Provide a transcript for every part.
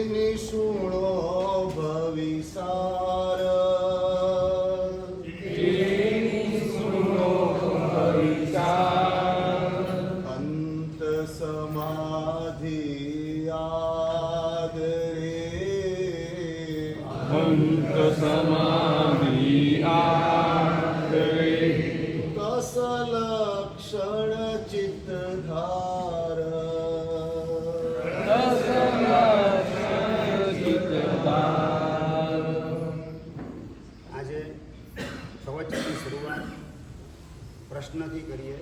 નિશુળો ભવિસાર અંત સમાધિ આદરે કસલક્ષણ ચિત્તધાર આજે પ્રવચનની શરૂઆત પ્રશ્નથી કરીએ.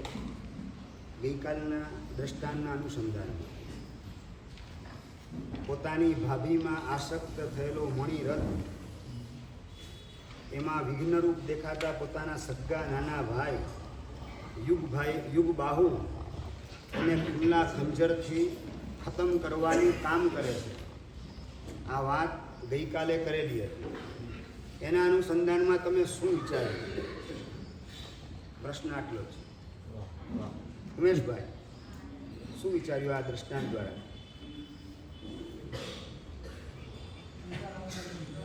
ગઈકાલના દ્રષ્ટાંતના અનુસંધાનમાં પોતાની ભાભીમાં આસક્ત થયેલો મણિરથ એમાં વિઘ્નરૂપ દેખાતા પોતાના સગ્ગા નાના ભાઈ યુગબાહુ અને ખુલ્લા ખંજરથી ખતમ કરવાનું કામ કરે છે. આ વાત ગઈકાલે કરેલી હતી. એના અનુસંધાનમાં તમે શું વિચાર્યું? પ્રશ્ન આટલો છે. ઉમેશભાઈ, શું વિચાર્યું આ દ્રષ્ટાંત દ્વારા?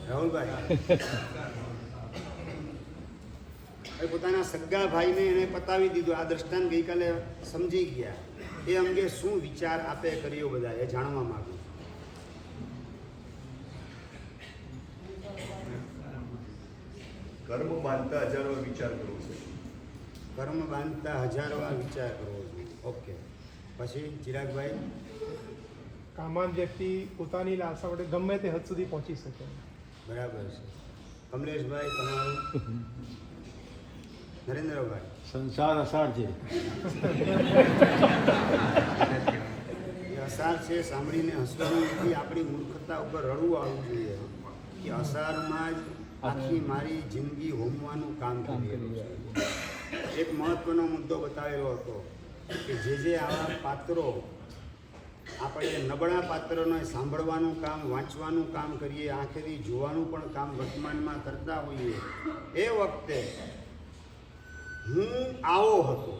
રાહુલભાઈ, પોતાના સગ્ગા ભાઈને એને પતાવી દીધું. આ દ્રષ્ટાંત ગઈકાલે સમજી ગયા. એ અંગે શું વિચાર આપે કર્યો બધા એ જાણવા માંગુ. કર્મ બાંધતા હજારો વિચાર કરવો છે. કર્મ બાંધતા હજારો વિચાર કરવો જોઈએ. ઓકે, પછી ચિરાગભાઈ? કામાન વ્યક્તિ પોતાની લાલસા માટે ગમે તે હદ સુધી પહોંચી શકે. બરાબર છે. કમલેશભાઈ, તમારું? નરેન્દ્રભાઈ? સંસાર અસાર છે. અસાર છે સાંભળીને હસવાનું નથી. આપણી મૂર્ખતા ઉપર રડવું આવવું જોઈએ કે અસારમાં જ આખી મારી જિંદગી હોમવાનું કામ કરી રહ્યું છે. એક મહત્વનો મુદ્દો બતાવેલો હતો કે જે આવા પાત્રો આપણે નબળા પાત્રોને સાંભળવાનું કામ, વાંચવાનું કામ કરીએ, આંખેથી જોવાનું પણ કામ વર્તમાનમાં કરતા હોઈએ, એ વખતે હું આવો હતો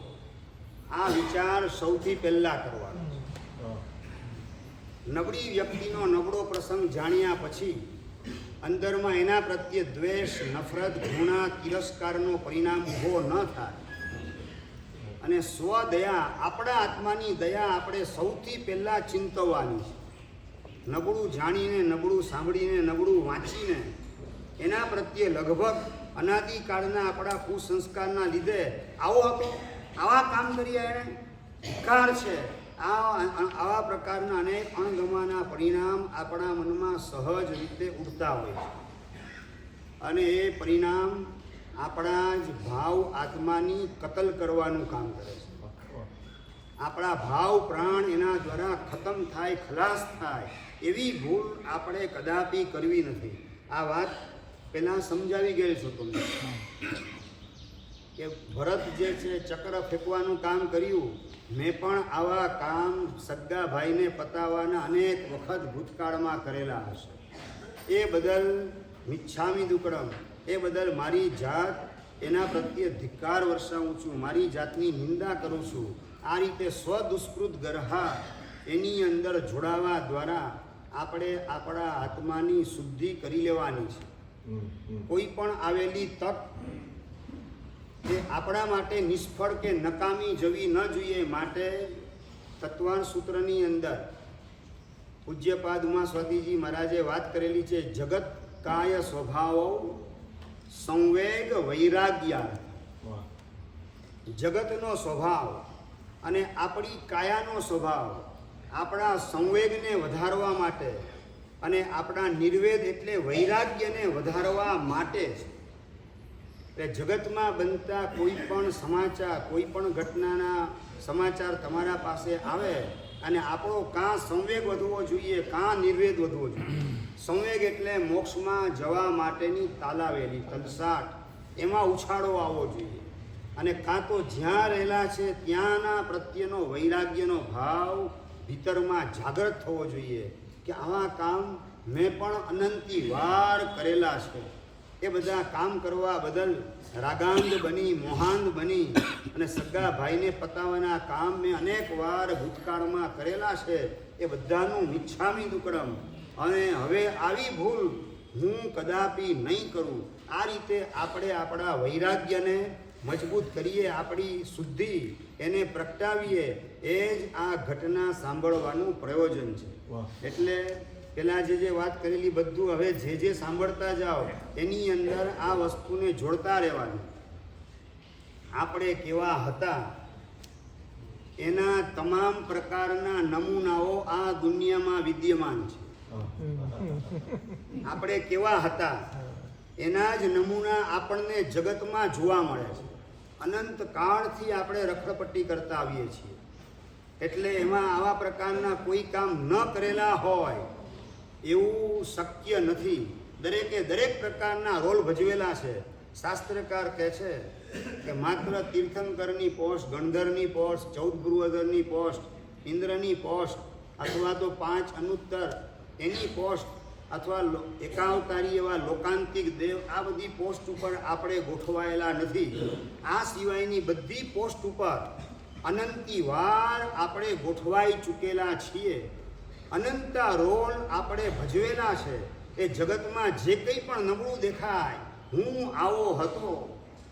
આ વિચાર સૌથી પહેલાં કરવાનો. નબળી વ્યક્તિનો નબળો પ્રસંગ જાણ્યા પછી અંદરમાં એના પ્રત્યે દ્વેષ, નફરત, ઘૃણા, તિરસ્કારનો પરિણામ ઊભો ન થાય અને સ્વદયા, આપણા આત્માની દયા આપણે સૌથી પહેલાં ચિંતવવાની છે. નબળું જાણીને, નબળું સાંભળીને, નબળું વાંચીને એના પ્રત્યે લગભગ અનાદિકાળના આપણા કુસંસ્કારના લીધે આવો હતો, આવા કામ કર્યા એણે, ધિક્કાર છે. આવા પ્રકારના અનેક અણગમાના પરિણામ આપણા મનમાં સહજ રીતે ઉઠતા હોય છે અને એ પરિણામ આપણા જ ભાવ આત્માની કતલ કરવાનું કામ કરે છે. આપણા ભાવ પ્રાણ એના દ્વારા ખતમ થાય, ખલાસ થાય, એવી ભૂલ આપણે કદાપી કરવી નથી. આ વાત પહેલાં સમજાવી ગયેલ છું તમને કે ભરત જે છે ચક્ર ફેંકવાનું કામ કર્યું. મેં પણ આવા કામ સગ્ગા ભાઈને પતાવવાના અનેક વખત ભૂતકાળમાં કરેલા હશે. એ બદલ મિચ્છામિ દુક્કડમ, એ બદલ મારી જાત એના પ્રત્યે ધિક્કાર વર્ષાવું છું, મારી જાતની નિંદા કરું છું. આ રીતે સ્વદુષ્કૃત ગરહા એની અંદર જોડાવા દ્વારા આપણે આપણા આત્માની શુદ્ધિ કરી લેવાની છે. કોઈ પણ આવેલી તક એ આપણા માટે નિષ્ફળ કે નકામી જવી ન જોઈએ. માટે તત્વાન સૂત્રની અંદર પૂજ્યપાદ ઉમા સ્વાતીજી મહારાજે વાત કરેલી છે, જગત કાય સ્વભાવ સંવેગ વૈરાગ્ય. જગતનો સ્વભાવ અને આપણી કાયાનો સ્વભાવ આપણા સંવેગને વધારવા માટે અને આપણા નિર્વેદ એટલે વૈરાગ્યને વધારવા માટે છે. જગતમાં બનતા કોઈ પણ સમાચાર, કોઈ પણ ઘટનાના સમાચાર તમારા પાસે આવે અને આપણો કાં સંવેગ વધવો જોઈએ, કાં નિર્વેદ વધવો જોઈએ. સંવેગ એટલે મોક્ષમાં જવા માટેની તાલાવેલી તલસાટ, એમાં ઉછાળો આવવો જોઈએ. અને કાં તો જ્યાં રહેલા છે ત્યાંના પ્રત્યેનો વૈરાગ્યનો ભાવ ભીતરમાં જાગૃત થવો જોઈએ કે આવા કામ મેં પણ અનંતી વાર કરેલા છે. એ બધા કામ કરવા બદલ રાગાંધ બની, મોહાંધ બની અને સગા ભાઈને પતાવવાના કામ મેં અનેક વાર ભૂતકાળમાં કરેલા છે. એ બધાનું મિચ્છામી દુક્કડમ. અને હવે આવી ભૂલ હું કદાપી નહીં કરું. આ રીતે આપણે આપણા વૈરાગ્યને મજબૂત કરીએ, આપણી શુદ્ધિ એને પ્રગટાવીએ. એ જ આ ઘટના સાંભળવાનું પ્રયોજન છે. એટલે પેલા જે વાત કરેલી બધું હવે જે સાંભળતા જાઓ એની અંદર આ વસ્તુને જોડતા રહેવાની. આપણે કેવા હતા એના તમામ પ્રકારના નમૂનાઓ આ દુનિયામાં વિદ્યમાન છે. આપણે કેવા હતા એના જ નમૂના આપણને જગતમાં જોવા મળે છે. અનંત કાળથી આપણે રખડપટ્ટી કરતા આવીએ છીએ. એટલે એમાં આવા પ્રકારના કોઈ કામ ન કરેલા હોય એવું શક્ય નથી. દરેકે દરેક પ્રકારના રોલ ભજવેલા છે. શાસ્ત્રકાર કહે છે કે માત્ર તીર્થંકરની પોસ્ટ, ગણધરની પોસ્ટ, 14 ગુરુવધરની પોસ્ટ, ઇન્દ્રની પોસ્ટ અથવા તો 5 અનુત્તર એની પોસ્ટ અથવા એકાવતારી એવા લોકાંતિક દેવ, આ બધી પોસ્ટ ઉપર આપણે ગોઠવાયેલા નથી. આ સિવાયની બધી પોસ્ટ ઉપર અનંતી વાર આપણે ગોઠવાઈ ચૂકેલા છીએ. અનંતા રોલ આપણે ભજવેલા છે. એ જગતમાં જે કંઈ પણ નબળું દેખાય, હું આવો હતો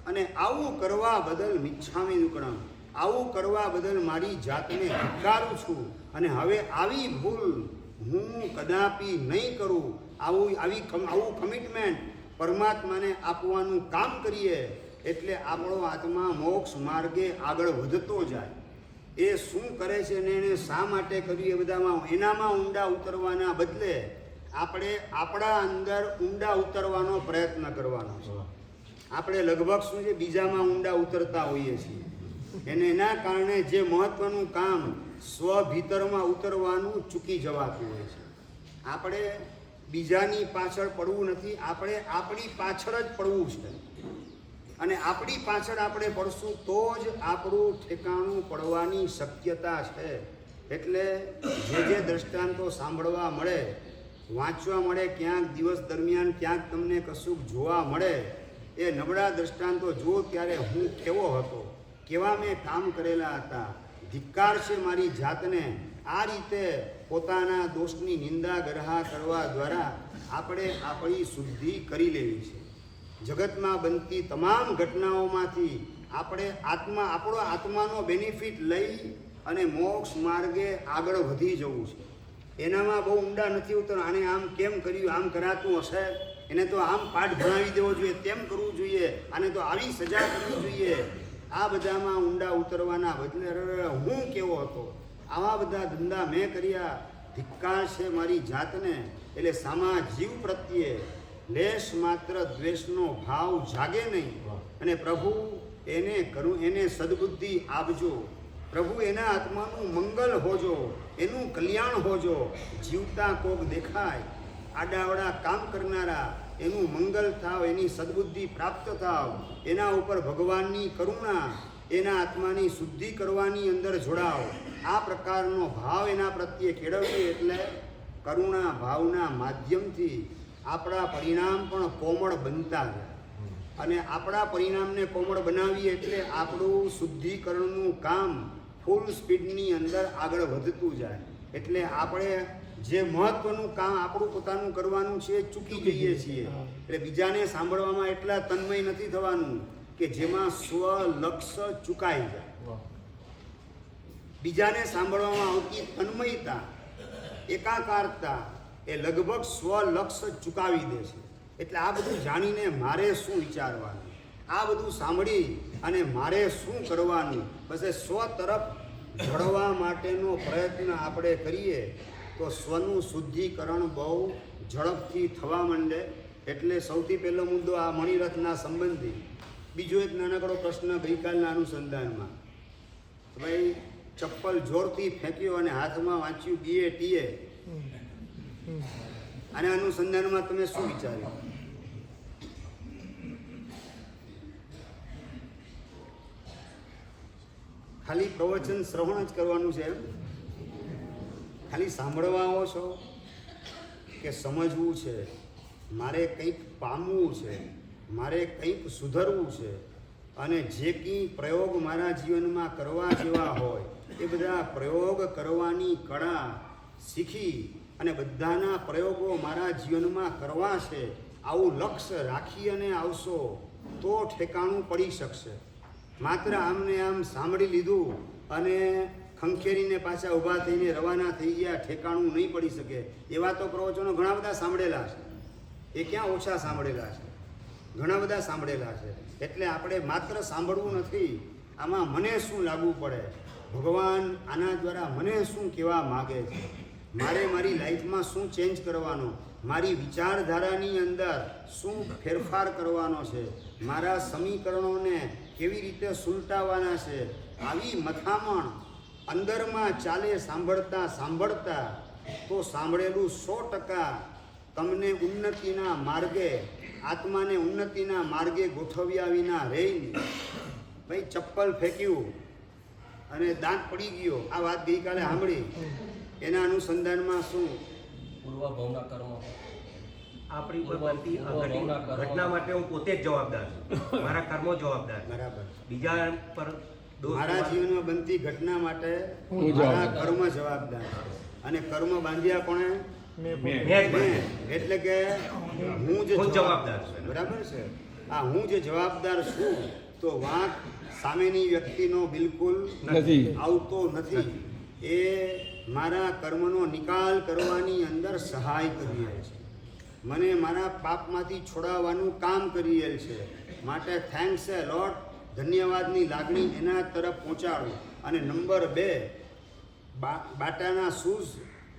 અને આવું કરવા બદલ મિચ્છામી દુક્કડમ, આવું કરવા બદલ મારી જાતને ધિક્કારું છું. અને હવે આવી ભૂલ હું કદાપી નહીં કરું. આવું કમિટમેન્ટ પરમાત્માને આપવાનું કામ કરીએ એટલે આપણો આત્મા મોક્ષ માર્ગે આગળ વધતો જાય. એ શું કરે છે ને એને શા માટે કર્યું એ બધામાં એનામાં ઊંડા ઉતરવાના બદલે આપણે આપણા અંદર ઊંડા ઉતરવાનો પ્રયત્ન કરવાનો છે. આપણે લગભગ શું છે બીજામાં ઊંડા ઉતરતા હોઈએ છીએ. એના કારણે જે મહત્વનું કામ સ્વ ભીતરમાં ઉતરવાનું ચૂકી જવાતું હોય છે. આપણે બીજાની પાછળ પડવું નથી, આપણે આપણી પાછળ જ પડવું છે. અને આપણી પાછળ આપણે પડશું તો જ આપણું ઠેકાણું પડવાની શક્યતા છે. એટલે જે દ્રષ્ટાંતો સાંભળવા મળે, વાંચવા મળે, ક્યાંક દિવસ દરમિયાન ક્યાંક તમને કશુંક જોવા મળે, એ નબળા દ્રષ્ટાંતો જુઓ ત્યારે હું કેવો હતો, કેવા મેં કામ કરેલા હતા, ધિક્કાર છે મારી જાતને. આ રીતે પોતાના દોષની નિંદા ગરહા કરવા દ્વારા આપણે આપણી શુદ્ધિ કરી લેવી છે. જગતમાં બનતી તમામ ઘટનાઓમાંથી આપણે આપણો આત્માનો બેનિફિટ લઈ અને મોક્ષ માર્ગે આગળ વધી જવું છે. એનામાં બહુ ઊંડા નથી ઉતરવું. આને આમ કેમ કર્યું, આમ કરાતું હશે, એને તો આમ પાઠ ભણાવી દેવો જોઈએ, તેમ કરવું જોઈએ, આને તો આવી સજા કરવી જોઈએ. આ બધામાં ઊંડા ઉતરવાના બદલે હું કેવો હતો, આવા બધા ધંધા મેં કર્યા, ધિક્કાર છે મારી જાતને. એટલે સામા જીવ પ્રત્યે લેશ માત્ર દ્વેષનો ભાવ જાગે નહીં. અને પ્રભુ એને સદબુદ્ધિ આપજો. પ્રભુ એના આત્માનું મંગલ હોજો, એનું કલ્યાણ હોજો. જીવતા કોક દેખાય, આડાવડા કામ કરનારા, એનું મંગલ થાવ, એની સદબુદ્ધિ પ્રાપ્ત થાવ, એના ઉપર ભગવાનની કરુણા, એના આત્માની શુદ્ધિ કરવાની અંદર જોડાવ. આ પ્રકારનો ભાવ એના પ્રત્યે કેળવીએ એટલે કરુણા ભાવના માધ્યમથી આપણા પરિણામ પણ કોમળ બનતા જાય. અને આપણા પરિણામને કોમળ બનાવીએ એટલે આપણું શુદ્ધિકરણનું કામ ફૂલ સ્પીડની અંદર આગળ વધતું જાય. એટલે આપણે જે મહત્વનું કામ આપણું પોતાનું કરવાનું છે એ ચૂકી જઈએ છીએ. એટલે બીજાને સાંભળવામાં એટલા તન્મય નથી થવાનું કે જેમાં સ્વલક્ષ ચૂકાઈ જાય. બીજાને સાંભળવામાં આવતી તન્મયતા, એકાકારતા એ લગભગ સ્વલક્ષ ચૂકાવી દે છે. એટલે આ બધું જાણીને મારે શું વિચારવાનું, આ બધું સાંભળી અને મારે શું કરવાનું, બસ એ સ્વ તરફ ઢળવા માટેનો પ્રયત્ન આપણે કરીએ તો સ્વનું શુદ્ધિકરણ બહુ ઝડપથી થવા માંડે. એટલે સૌથી પહેલો મુદ્દો આ મણિરથના સંબંધી. બીજો એક નાનકડો પ્રશ્ન ગઈકાલના અનુસંધાનમાં, ભાઈ ચપ્પલ જોરથી ફેંક્યો અને હાથમાં વાંચ્યું BA TA. આના અનુસંધાનમાં તમે શું વિચાર્યું? ખાલી પ્રવચન શ્રવણ જ કરવાનું છે એમ? ખાલી સાંભળવા આવો છો કે સમજવું છે, મારે કંઈક પામવું છે, મારે કંઈક સુધરવું છે અને જે કંઈ પ્રયોગ મારા જીવનમાં કરવા જેવા હોય એ બધા પ્રયોગ કરવાની કળા શીખી અને બધાના પ્રયોગો મારા જીવનમાં કરવા છે આવું લક્ષ્ય રાખી અને આવશો તો ઠેકાણું પડી શકશે. માત્ર આમને આમ સાંભળી લીધું અને ખંખેરીને પાછા ઊભા થઈને રવાના થઈ ગયા ઠેકાણું નહીં પડી શકે. એવા તો પ્રવચનો ઘણા બધા સાંભળેલા છે, એ ક્યાં ઓછા સાંભળેલા છે, ઘણા બધા સાંભળેલા છે. એટલે આપણે માત્ર સાંભળવું નથી, આમાં મને શું લાગવું પડે, ભગવાન આના દ્વારા મને શું કહેવા માગે છે, મારે મારી લાઈફમાં શું ચેન્જ કરવાનો, મારી વિચારધારાની અંદર શું ફેરફાર કરવાનો છે, મારા સમીકરણોને કેવી રીતે સુલટાવવાના છે, આવી મથામણ અંદરમાં ચાલે સાંભળતા સાંભળતા તો સાંભળેલું 100% તમને ઉન્નતિના માર્ગે, આત્માને ઉન્નતિના માર્ગે ગોઠવ્યા વિના રહી નહીં. ભાઈ ચપ્પલ ફેંક્યું અને દાંત પડી ગયો, આ વાત ગઈકાલે સાંભળી, એના અનુસંધાનમાં શું પૂર્વભાવના કર્મ આપણી પર બનતી ઘટના માટે હું પોતે જ જવાબદાર છું, મારા કર્મો જવાબદાર છે. બરાબર, બીજા પર દોષ મારા જીવનમાં બનતી ઘટના માટે મારા કર્મ જવાબદાર છે. અને કર્મ બાંધ્યા કોણે? મેં જ બન્યા. એટલે કે હું જ હું જવાબદાર છું. બરાબર છે. આ હું જે જવાબદાર છું તો વાંક સામેની વ્યક્તિનો બિલકુલ નથી આવતો નથી. એ મારા કર્મનો નિકાલ કરવાની અંદર સહાય કરી રહે છે, મને મારા પાપમાંથી છોડાવવાનું કામ કરી રહેલ છે. માટે થેન્ક્સ એ લોટ, ધન્યવાદની લાગણી એના તરફ પહોંચાડું. અને નંબર 2, બાટાના શૂઝ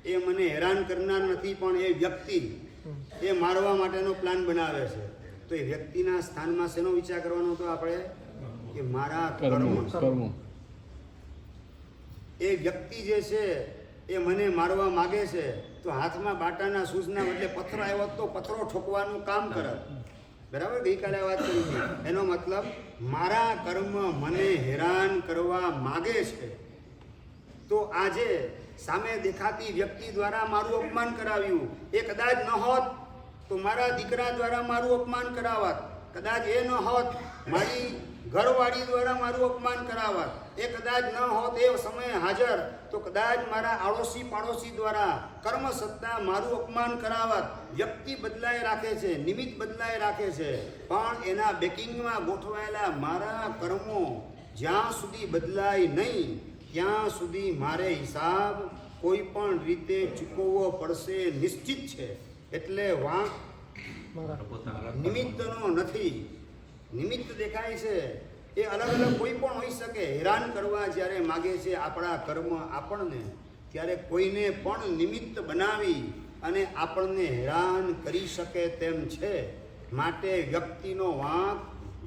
એ મને હેરાન કરનાર નથી, પણ એ વ્યક્તિ એ મારવા માટેનો પ્લાન બનાવે છે. તો એ વ્યક્તિના સ્થાનમાં શેનો વિચાર કરવાનો હતો આપણે? કે મારા કર્મ. એ વ્યક્તિ જે છે એ મને મારવા માગે છે તો હાથમાં બાટાના શૂઝના બદલે પથ્થર આવ્યો તો પથ્થરો ઠોકવાનું કામ કરત. બરાબર, ગઈકાલે વાત કરી હતી. એનો મતલબ મારા કર્મ મને હેરાન કરવા માગે છે. તો આજે સામે દેખાતી વ્યક્તિ દ્વારા મારું અપમાન કરાવ્યું, એ કદાચ ન હોત તો મારા દીકરા દ્વારા મારું અપમાન કરાવત, કદાચ એ ન હોત મારી ઘરવાળી દ્વારા મારું અપમાન કરાવત, એ કદાચ ન હોત એ સમયે હાજર તો કદાચ મારા આડોશી પાડોશી દ્વારા કર્મ સત્તા મારું અપમાન કરાવત. વ્યક્તિ બદલાઈ રાખે છે, નિમિત્ત બદલાઈ રાખે છે, પણ એના બેકિંગમાં ગોઠવાયેલા મારા કર્મો જ્યાં સુધી બદલાય નહીં ત્યાં સુધી મારે હિસાબ કોઈ પણ રીતે ચૂકવવો પડશે, નિશ્ચિત છે. એટલે વાંક નિમિત્તનો નથી. નિમિત્ત દેખાય છે એ અલગ અલગ કોઈ પણ હોઈ શકે. હેરાન કરવા જ્યારે માગે છે આપણા કર્મ આપણને, ત્યારે કોઈને પણ નિમિત્ત બનાવી અને આપણને હેરાન કરી શકે તેમ છે. માટે વ્યક્તિનો વાંક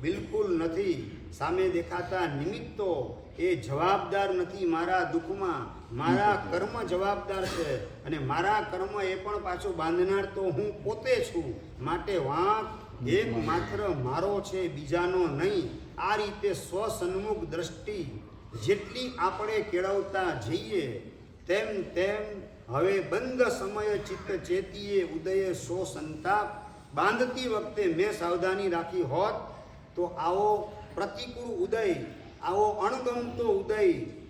બિલકુલ નથી. સામે દેખાતા નિમિત્તો એ જવાબદાર નથી મારા દુઃખમાં, મારા કર્મ જવાબદાર છે. અને મારા કર્મ એ પણ પાછું બાંધનાર તો હું પોતે છું. માટે વાંક એક માત્ર મારો છે, બીજાનો નહીં. આ રીતે સ્વસન્મુખ દ્રષ્ટિ જેટલી આપણે કેળવતા જઈએ તેમ તેમ હવે બંધ સમય ચિત્ત ચેતીએ ઉદયે સો સંતાપ. બાંધતી વખતે મેં સાવધાની રાખી હોત તો આવો પ્રતિકૂળ ઉદય, આવો અણગમતો ઉદય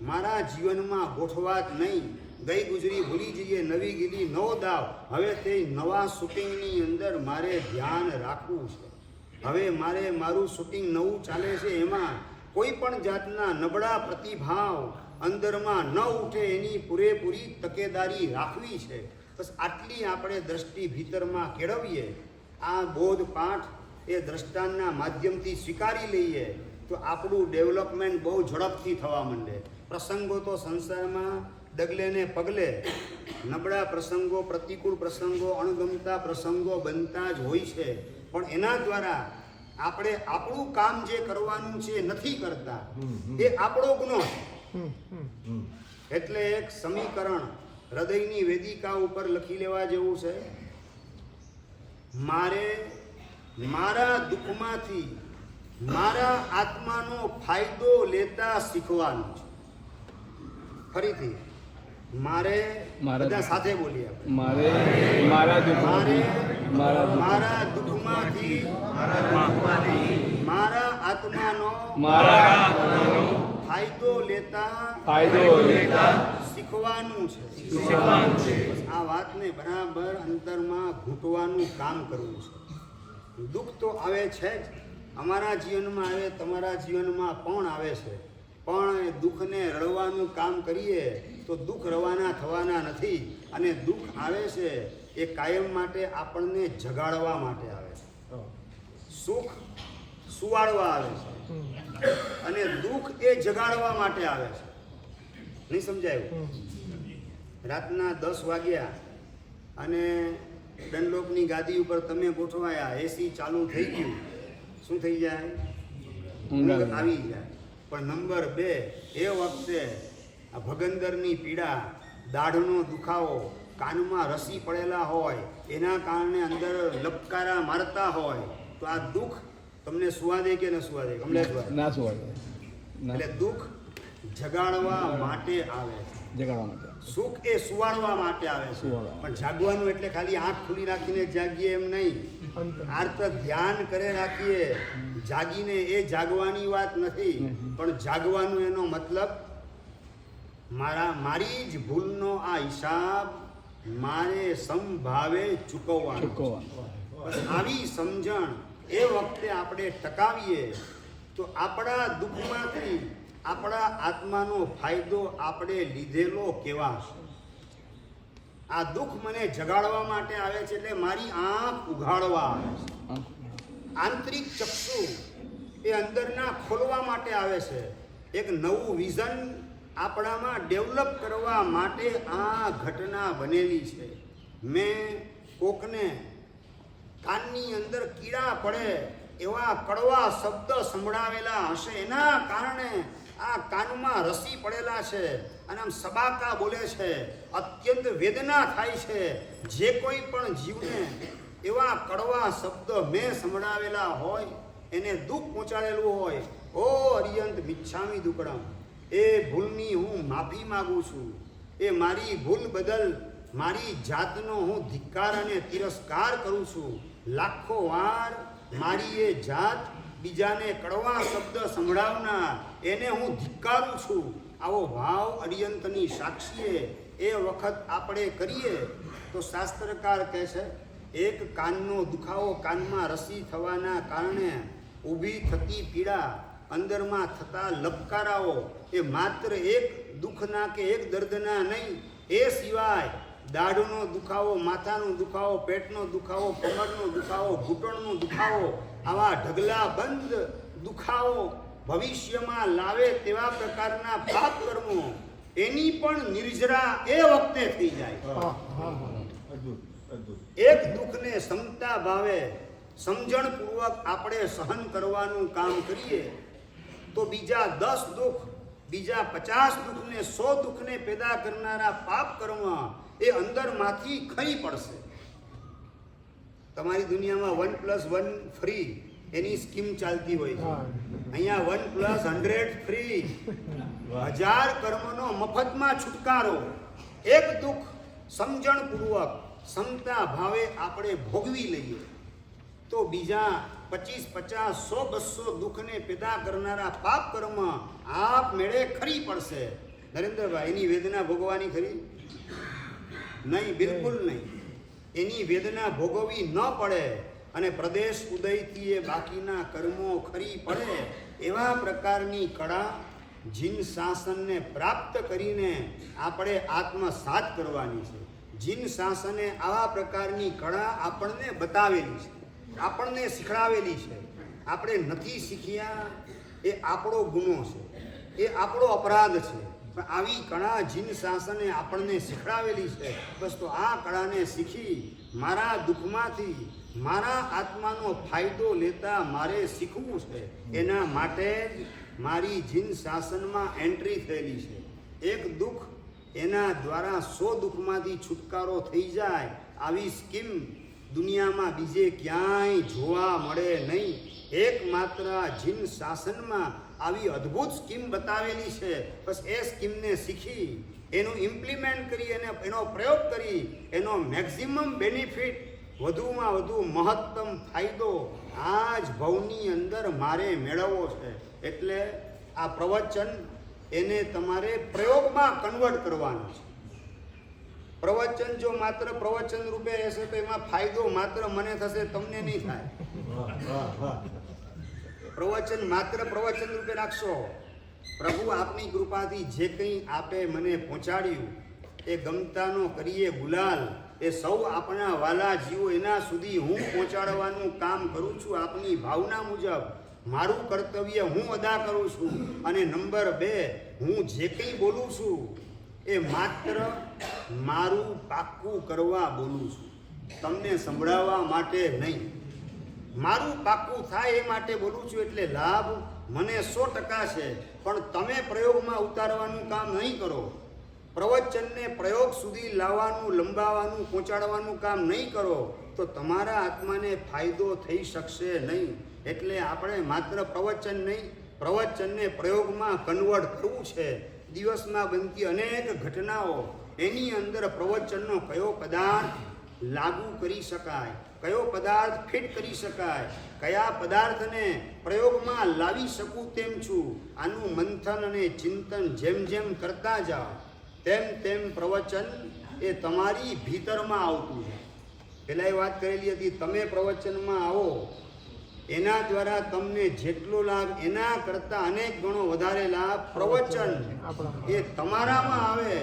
મારા જીવનમાં ગોઠવાત નહીં. ગઈ ગુજરી ભૂલી જઈએ, નવી ગીરી નવો દાવ. હવે તે નવા શૂટિંગની અંદર મારે ધ્યાન રાખવું છે. હવે મારે મારું શૂટિંગ નવું ચાલે છે, એમાં કોઈ પણ જાતના નબળા પ્રતિભાવ અંદરમાં ન ઉઠે એની પૂરેપૂરી તકેદારી રાખવી છે. બસ આટલી આપણે દ્રષ્ટિ ભીતરમાં કેળવીએ, આ બોધપાઠ એ દ્રષ્ટાંતના માધ્યમથી સ્વીકારી લઈએ તો આપણું ડેવલપમેન્ટ બહુ ઝડપથી થવા માંડે. પ્રસંગો તો સંસારમાં ડગલે ને પગલે નબળા પ્રસંગો, પ્રતિકૂળ પ્રસંગો, અણગમતા પ્રસંગો બનતા જ હોય છે. પણ એના દ્વારા આપણે આપણું કામ જે કરવાનું છે નથી કરતા, એ આપણો ગુનો છે. એટલે એક સમીકરણ હૃદયની વેદિકા ઉપર લખી લેવા જેવું છે. મારે મારા દુઃખમાંથી મારા આત્માનો ફાયદો લેતા શીખવાનું છે. ફરીથી મારે બધા સાથે બોલીએ. મારે મારા દુઃખ મારે મારા દુઃખમાંથી મારા આત્માનો ફાયદો લેતા શીખવાનું છે. આ વાતને બરાબર અંતરમાં ઘૂંટવાનું કામ કરવું છે. દુઃખ તો આવે છે જ, અમારા જીવનમાં આવે, તમારા જીવનમાં પણ આવે છે, પણ એ દુઃખને રળવાનું કામ કરીએ તો દુઃખ રવાના થવાના નથી. અને દુઃખ આવે છે એ કાયમ માટે આપણને જગાડવા માટે આવે છે. સુખ સુવાડવા આવે છે અને દુઃખ એ જગાડવા માટે આવે છે. નહીં સમજાયું? રાતના 10 વાગ્યા અને ડનલોપની ગાદી ઉપર તમે ગોઠવાયા, એસી ચાલુ થઈ ગયું, શું થઈ જાય? ઊંઘ આવી જાય. પણ નંબર 2, એ વખતે આ ભગંદરની પીડા, દાઢનો દુખાવો, કાનમાં રસી પડેલા હોય, એના કારણે અંદર લપકારા મારતા હોય, તો આ દુઃખ તમને સુવા દે કે ન સુવા દે? કમલેશભાઈ, ના સુવાડે. એટલે દુઃખ જગાડવા માટે આવે છે, જગાડવા માટે. સુખ એ સુવાડવા માટે આવે છે. પણ જાગવાનું એટલે ખાલી આંખ ખુલી રાખીને જાગીએ એમ નહીં, આર્ત ધ્યાન કરે રાખીએ જાગીને, એ જાગવાની વાત નથી. પણ જાગવાનું એનો મતલબ મારી જ ભૂલનો આ હિસાબ મારે સમભાવે ચૂકવવાનો. આવી સમજણ એ વખતે આપણે ટકાવીએ તો આપણા દુઃખમાંથી આપણા આત્માનો ફાયદો આપણે લીધેલો કહેવાશે. આ દુઃખ મને જગાડવા માટે આવે છે, એટલે મારી આંખ ઉઘાડવા આવે છે. આંતરિક ચક્ષુ એ અંદરના ખોલવા માટે આવે છે. એક નવું વિઝન આપણામાં ડેવલપ કરવા માટે આ ઘટના બનેલી છે. મેં કોકને કાનની અંદર કીડા પડે એવા કડવા શબ્દ સંભળાવેલા હશે, એના કારણે આ કાનમાં રસી પડેલા છે અને આમ સબાકા બોલે છે, અત્યંત વેદના થાય છે. જે કોઈ પણ જીવને એવા કડવા શબ્દ મેં સંભળાવેલા હોય, એને દુઃખ પહોંચાડેલું હોય, ઓ અરિયંત મિચ્છામી દુક્કડમ, એ ભૂલની હું માફી માગું છું. એ મારી ભૂલ બદલ મારી જાતનો હું ધિક્કાર અને તિરસ્કાર કરું છું. લાખો વાર મારી એ જાત બીજાને કડવા શબ્દ સંભળાવનાર એને હું ધિક્કારું છું. આવો ભાવ અરિયંતની સાક્ષીએ એ વખત આપણે કરીએ તો શાસ્ત્રકાર કહે છે, એક કાનનો દુખાવો, કાનમાં રસી થવાના કારણે ઊભી થતી પીડા, અંદરમાં થતા લપકારાઓ, એ માત્ર એક દુઃખના કે એક દર્દના નહીં, એ સિવાય દાઢનો દુખાવો, માથાનો દુખાવો, પેટનો દુખાવો, કમરનો દુખાવો, ઘૂંટણનો દુખાવો, આવા ઢગલા બંધ દુખાવો ભવિષ્યમાં લાવે તેવા પ્રકારના પાપ કર્મો, એની પણ નિર્જરા એ વખતે થઈ જાય. એક દુઃખને ક્ષમતા ભાવે સમજણપૂર્વક આપણે સહન કરવાનું કામ કરીએ તો બીજા 10 દુઃખ, બીજા 50 દુઃખને, 100 દુઃખને પેદા કરનારા પાપ કર્મ એ અંદરમાંથી ખરી પડશે. તમારી દુનિયામાં 1+1 ફ્રી એની સ્કીમ ચાલતી હોય છે. અહીંયા 1+100 ફ્રી, 1000 કર્મનો મફતમાં છુટકારો. એક દુઃખ સમજણપૂર્વક ક્ષમતા ભાવે આપણે ભોગવી લઈએ તો બીજા 25, 50, 100, 200 દુઃખને પેદા કરનારા પાપ કર્મ આપમેળે ખરી પડશે. નરેન્દ્રભાઈ, એની વેદના ભોગવાની ખરી? નહીં, બિલકુલ નહીં. એની વેદના ભોગવવી ન પડે અને પ્રદેશ ઉદયથી એ બાકીના કર્મો ખરી પડે એવા પ્રકારની કળા જીન શાસનને પ્રાપ્ત કરીને આપણે આત્મસાત કરવાની છે. જીન શાસને આવા પ્રકારની કળા આપણને બતાવેલી છે, આપણને શીખડાવેલી છે. આપણે નથી શીખ્યા એ આપણો ગુનો છે, એ આપણો અપરાધ છે. પણ આવી કળા જીન શાસને આપણને શીખડાવેલી છે. બસ તો આ કળાને શીખી મારા દુઃખમાંથી મારા આત્માનો ફાયદો લેતા મારે શીખવું છે. એના માટે જ મારી જીન શાસનમાં એન્ટ્રી થયેલી છે. એક દુઃખ એના દ્વારા 100 દુઃખમાંથી છુટકારો થઈ જાય આવી સ્કીમ દુનિયામાં બીજે ક્યાંય જોવા મળે નહીં. એકમાત્ર જીન શાસનમાં આવી અદ્ભુત સ્કીમ બતાવેલી છે. બસ એ સ્કીમને શીખી એનું ઇમ્પ્લિમેન્ટ કરી અને એનો પ્રયોગ કરી એનો મેક્સિમમ બેનિફિટ વધુમાં વધુ મહત્તમ ફાયદો આ જ ભવની અંદર મારે મેળવવો છે. એટલે આ પ્રવચન એને તમારે પ્રયોગમાં કન્વર્ટ કરવાનું છે. પ્રવચન જો માત્ર પ્રવચન રૂપે રહેશે તો એમાં ફાયદો માત્ર મને થશે, તમને નહીં થાય. પ્રવચન માત્ર પ્રવચન રૂપે રાખશો, પ્રભુ આપની કૃપાથી જે કંઈ આપે મને પહોંચાડ્યું એ ગમતાનો કરીએ ગુલાલ, એ સૌ આપણા વાલા જીવો એના સુધી હું પહોંચાડવાનું કામ કરું છું. આપની ભાવના મુજબ મારું કર્તવ્ય હું અદા કરું છું. અને નંબર 2, હું જે કંઈ બોલું છું એ માત્ર મારું પાક્કું કરવા બોલું છું, તમને સંભળાવવા માટે નહીં. મારું પાક્કું થાય એ માટે બોલું છું. એટલે લાભ મને 100% છે, પણ તમે પ્રયોગમાં ઉતારવાનું કામ નહીં કરો. પ્રવચનને પ્રયોગ સુધી લાવવાનું, લંબાવવાનું, પહોંચાડવાનું કામ નહીં કરો તો તમારા આત્માને ફાયદો થઈ શકશે નહીં. એટલે આપણે માત્ર પ્રવચન નહીં, પ્રવચનને પ્રયોગમાં કન્વર્ટ કરવું છે. દિવસમાં બનતી અનેક ઘટનાઓ, એની અંદર પ્રવચનનો કયો પદાર્થ લાગુ કરી શકાય, કયો પદાર્થ ફિટ કરી શકાય, કયા પદાર્થને પ્રયોગમાં લાવી શકું તેમ છું, આનું મંથન અને ચિંતન જેમ જેમ કરતા જાઓ તેમ તેમ પ્રવચન એ તમારી ભીતરમાં આવતું છે. પહેલાં એ વાત કરેલી હતી, તમે પ્રવચનમાં આવો એના દ્વારા તમને જેટલો લાભ એના કરતાં અનેક ગણો વધારે લાભ પ્રવચન એ તમારામાં આવે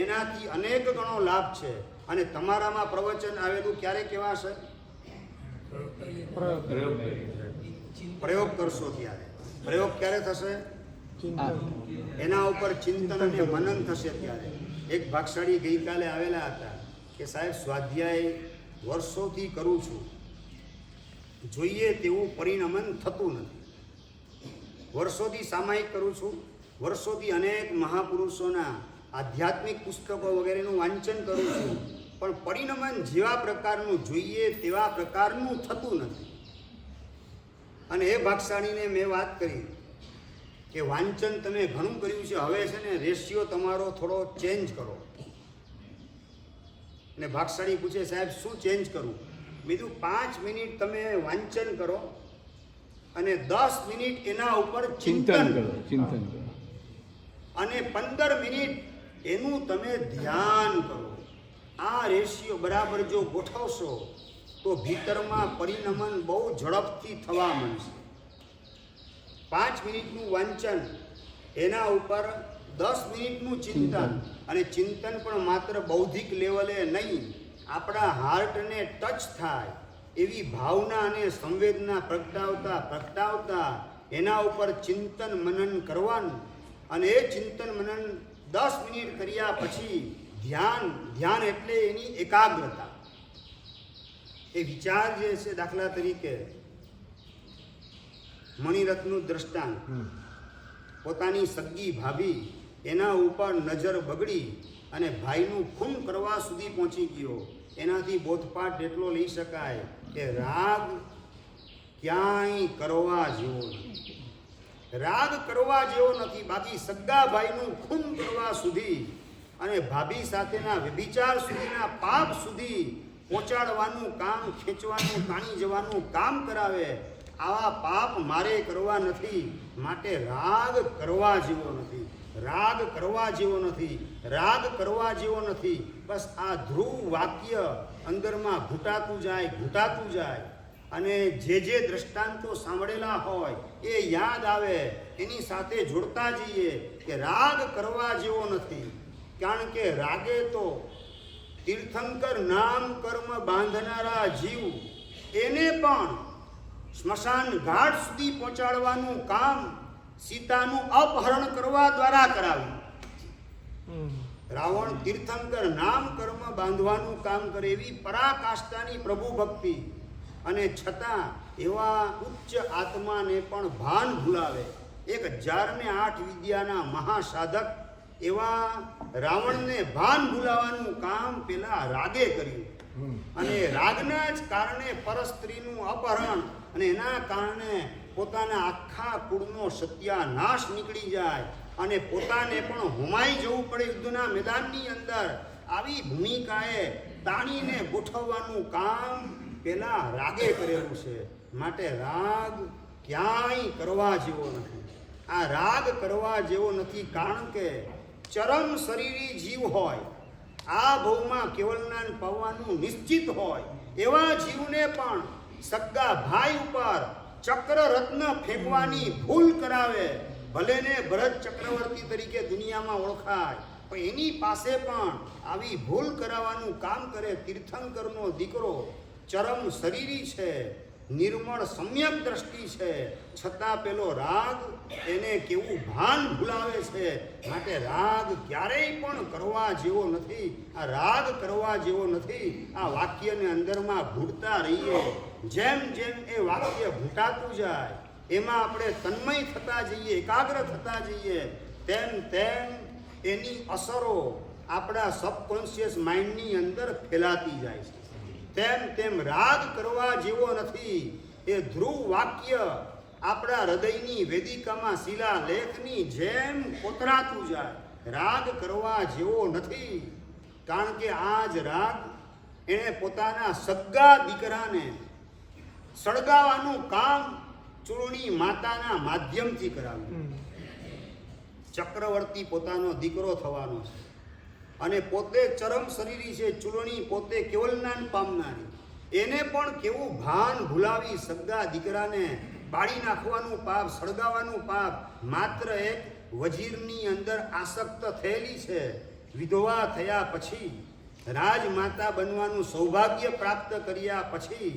એનાથી અનેક ગણો લાભ છે. અને તમારામાં પ્રવચન આવેલું ક્યારે કહેવાશે? પ્રયોગ કરશો ત્યારે. પ્રયોગ ક્યારે થશે? એના ઉપર ચિંતન અને મનન થશે ત્યારે. એક ભાગશાળી ગઈકાલે આવેલા હતા કે સાહેબ સ્વાધ્યાય વર્ષોથી કરું છું, જોઈએ તેવું પરિણમન થતું નથી. વર્ષોથી સામાયિક કરું છું, વર્ષોથી અનેક મહાપુરુષોના આધ્યાત્મિક પુસ્તકો વગેરેનું વાંચન કરું છું, પણ પરિણમન જેવા પ્રકારનું જોઈએ તેવા પ્રકારનું થતું નથી. અને એ ભાગશાળીને મેં વાત કરી કે વાંચન તમે ઘણું કર્યું છે, હવે છે ને રેશિયો તમારો થોડો ચેન્જ કરો. અને ભાગશાળી પૂછે સાહેબ શું ચેન્જ કરું? બીજું 5 મિનિટ તમે વાંચન કરો અને 10 મિનિટ એના ઉપર ચિંતન કરો, અને 15 મિનિટ એનું તમે ધ્યાન કરો. આ રેશિયો બરાબર જો ગોઠવશો તો ભીતરમાં પરિણમન બહુ ઝડપથી થવા માંડશે. 5 મિનિટનું વાંચન, એના ઉપર 10 મિનિટનું ચિંતન, અને ચિંતન પણ માત્ર બૌદ્ધિક લેવલે નહીં, આપણા હાર્ટને ટચ થાય એવી ભાવના અને સંવેદના પ્રગટાવતા એના ઉપર ચિંતન મનન કરવાનું. અને એ ચિંતન મનન 10 મિનિટ કર્યા પછી ધ્યાન એટલે એની એકાગ્રતા. એ વિચાર જે છે, દાખલા તરીકે મણિરથનું દ્રષ્ટાંત, પોતાની સગી ભાભી એના ઉપર નજર બગડી અને ભાઈનું ખૂન કરવા સુધી પહોંચી ગયો. એનાથી બોધપાઠ એટલો લઈ શકાય કે રાગ ક્યાંય કરવા જેવો નથી. રાગ કરવા જેવો નથી. બાકી સગા ભાઈનું ખૂન કરવા સુધી અને ભાભી સાથેના વ્યભિચાર સુધીના પાપ સુધી પહોંચાડવાનું કામ, ખેંચવાનું, તાણી જવાનું કામ કરાવે. આવા પાપ મારે કરવા નથી, માટે રાગ કરવા જેવો નથી. રાગ કરવા જેવો નથી, રાગ કરવા જેવો નથી. બસ આ ધ્રુવ વાક્ય અંદરમાં ઘૂંટાતું જાય અને જે દ્રષ્ટાંતો સાંભળેલા હોય એ યાદ આવે, એની સાથે જોડતા જઈએ કે રાગ કરવા જેવો નથી. કારણ કે રાગે તો તીર્થંકર નામ કર્મ બાંધનારા જીવ એને પણ સ્મશાન ઘાટ સુધી પહોંચાડવાનું કામ સીતાનું અપહરણ કરવા દ્વારા કરાવ્યું. રાવણ તીર્થંકર નામ કર્મ બાંધવાનું કામ કરે એવી પરાકાષ્ઠાની પ્રભુ ભક્તિ, અને છતાં એવા ઉચ્ચ આત્માને પણ ભાન ભૂલાવે. 1008 વિદ્યાના મહાસાધક એવા રાવણને ભાન ભૂલાવાનું કામ પેલા રાગે કર્યું. અને રાગના જ કારણે પરસ્ત્રીનું અપહરણ, અને એના કારણે પોતાના આખા કુળનો સત્યાનાશ નીકળી જાય અને પોતાને પણ હોમાઈ જવું પડે યુદ્ધના મેદાનની અંદર. આવી ભૂમિકાએ તાણીને ગોઠવવાનું કામ પેલા રાગે કરેલું છે. માટે રાગ ક્યાંય કરવા જેવો નથી. આ રાગ કરવા જેવો નથી, કારણ કે ચરમ શરીરી જીવ હોય, આ ભવમાં કેવલનાન પાવવાનું નિશ્ચિત હોય, એવા જીવને પણ સગા ભાઈ ઉપર ચક્ર રત્ન ફેંકવાની ભૂલ કરાવે. ભલે ને ભરત ચક્રવર્તી તરીકે દુનિયામાં ઓળખાય, પણ એની પાસે પણ આવી ભૂલ કરાવવાનું કામ કરે. તીર્થંકરનો દીકરો ચરમ શરીરી છે, નિર્મળ સમ્યક દ્રષ્ટિ છે, છતાં પેલો રાગ એને કેવું ભાન ભૂલાવે છે. માટે રાગ ક્યારેય પણ કરવા જેવો નથી. આ રાગ કરવા જેવો નથી. આ વાક્યને અંદરમાં ઘૂંટતા રહીએ. જેમ જેમ એ વાક્ય ઘૂંટાતું જાય, એમાં આપણે તન્મય થતા જઈએ, એકાગ્ર થતા જઈએ, તેમ તેમ એની અસરો આપણા સબકોન્શિયસ માઇન્ડની અંદર ફેલાતી જાય છે. તેમ તેમ રાગ કરવા જેવો નથી. એ ધ્રુવ વાક્ય આપણા હૃદયની વેદિકામાં શિલાલેખની જેમ કોતરાતું જાય. રાગ કરવા જેવો નથી, કારણ કે આ જ રાગ એણે પોતાના સગા દીકરાને સળગાવવાનું કામ ચૂર્ણી માતાના માધ્યમથી કરાવ્યું. ચક્રવર્તી પોતાનો દીકરો થવાનો છે અને પોતે ચરમ શરીરી છે. ચૂર્ણી પોતે કેવલનાન પામનારી, એને પણ કેવું ભાન ભૂલાવી સગા દીકરાને બાળી નાખવાનું પાપ, સળગાવવાનું પાપ માત્ર એક વજીરની અંદર આસક્ત થયેલી છે. વિધવા થયા પછી, રાજમાતા બનવાનું સૌભાગ્ય પ્રાપ્ત કર્યા પછી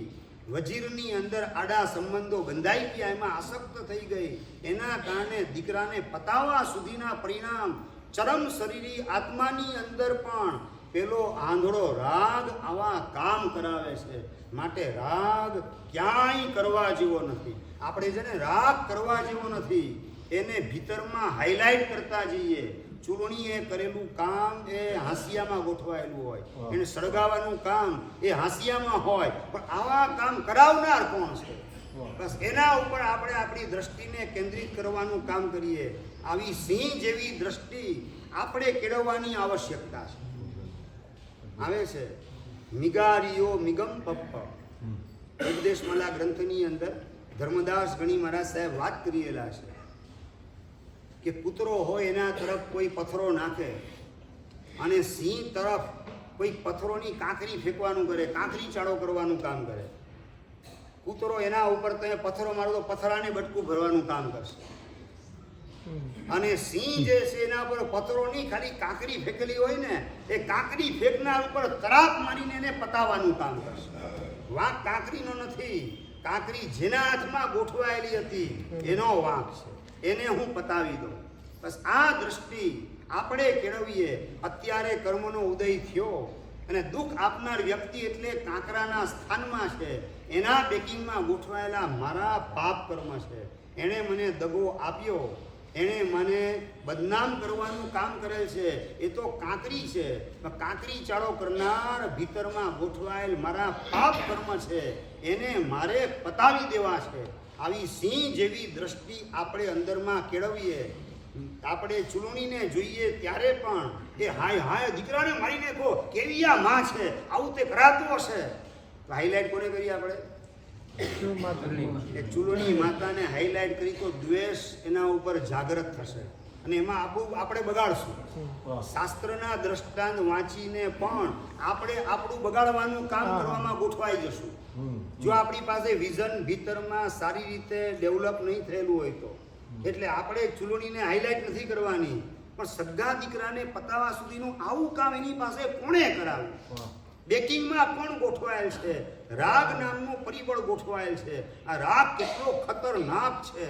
વજીરની અંદર આડા સંબંધો બંધાઈ ગયા, એમાં આસક્ત થઈ ગઈ. એના કારણે દીકરાને પતાવવા સુધીના પરિણામ ચરમ શરીરી આત્માની અંદર પણ પેલો આંધળો રાગ આવા કામ કરાવે છે. માટે રાગ ક્યાંય કરવા જેવો નથી. આપણે જેને રાગ કરવા જેવો નથી એને ભીતરમાં હાઇલાઇટ કરતા જઈએ. ચૂરણીએ કરેલું કામ એ હાંસિયામાં ગોઠવાયેલું હોય, એને સળગાવવાનું કામ એ હાંસિયામાં હોય, પણ આવા કામ કરાવનાર કોણ છે? બસ એના ઉપર આપણે આપણી દ્રષ્ટિને કેન્દ્રિત કરવાનું કામ કરીએ. આવી સિંહ જેવી દ્રષ્ટિ આપણે કેળવવાની આવશ્યકતા છે. આવે છે મિગારીઓ મિગમ પપ્પ ઉપદેશમાલા ગ્રંથની અંદર ધર્મદાસ ગણી મહારાજ સાહેબ વાત કરેલા છે કે પુત્રો હોય એના તરફ કોઈ પથ્થરો નાખે અને સિંહ તરફ કોઈ પથ્થરોની કાંકરી ફેંકવાનું કરે, કાંકરી ચાળો કરવાનું કામ કરે. કૂતરો એના ઉપર તમે પથ્થરો મારો તો પથ્થરાને બટકું ભરવાનું કામ કરશે, અને સિંહ જે છે એના પર પથ્થરો નહીં, ખાલી કાંકરી ફેંકેલી હોય ને એ કાંકરી ફેંકનાર ઉપર તરાપ મારીને એને પતાવવાનું કામ કરશે. વાંક કાંકરીનો નથી, કાંકરી જેના હાથમાં ગોઠવાયેલી હતી એનો વાંક છે, એને હું પતાવી દઉં. બસ આ દ્રષ્ટિ આપણે કેળવીએ. અત્યારે કર્મનો ઉદય થયો અને દુઃખ આપનાર વ્યક્તિ એટલે કાંકરાના સ્થાનમાં છે, એના બેકિંગમાં ગોઠવાયેલા મારા પાપ કર્મ છે. એણે મને દગો આપ્યો, એણે મને બદનામ કરવાનું કામ કરેલ છે, એ તો કાંકરી છે. કાંકરી ચાળો કરનાર ભીતરમાં ગોઠવાયેલ મારા પાપ કર્મ છે, એને મારે પતાવી દેવા છે. આવી સિંહ જેવી દ્રષ્ટિ આપણે અંદરમાં કેળવીએ. આપણે ચૂંટણીને જોઈએ ત્યારે પણ એ હાય હાય દીકરાને મારી નાખો, કેવી આ માં છે, આવું તે કરાતું હશે. તો હાઈલાઇટ કોને કરી આપણે? એ ચૂંટણી માતાને હાઈલાઇટ કરી તો દ્વેષ એના ઉપર જાગૃત થશે અને એમાં આપણે બગાડશું. શાસ્ત્રના દ્રષ્ટાંત વાંચીને પણ આપણે આપણું બગાડવાનું કામ કરવામાં ગોઠવાઈ જશું. જો આપણી પાસે વિઝન ભીતરમાં સારી રીતે ડેવલપ નહીં થયેલું હોય તો. એટલે આપણે ચૂંટણીને હાઈલાઇટ નથી કરવાની, પણ સગા દીકરાને પતાવવા સુધીનું આવું કામ એની પાસે કોણે કરાવ્યું? બેકિંગમાં પણ ગોઠવાયેલ છે, રાગ નામનું પરિબળ ગોઠવાયેલ છે. આ રાગ કેટલો ખતરનાક છે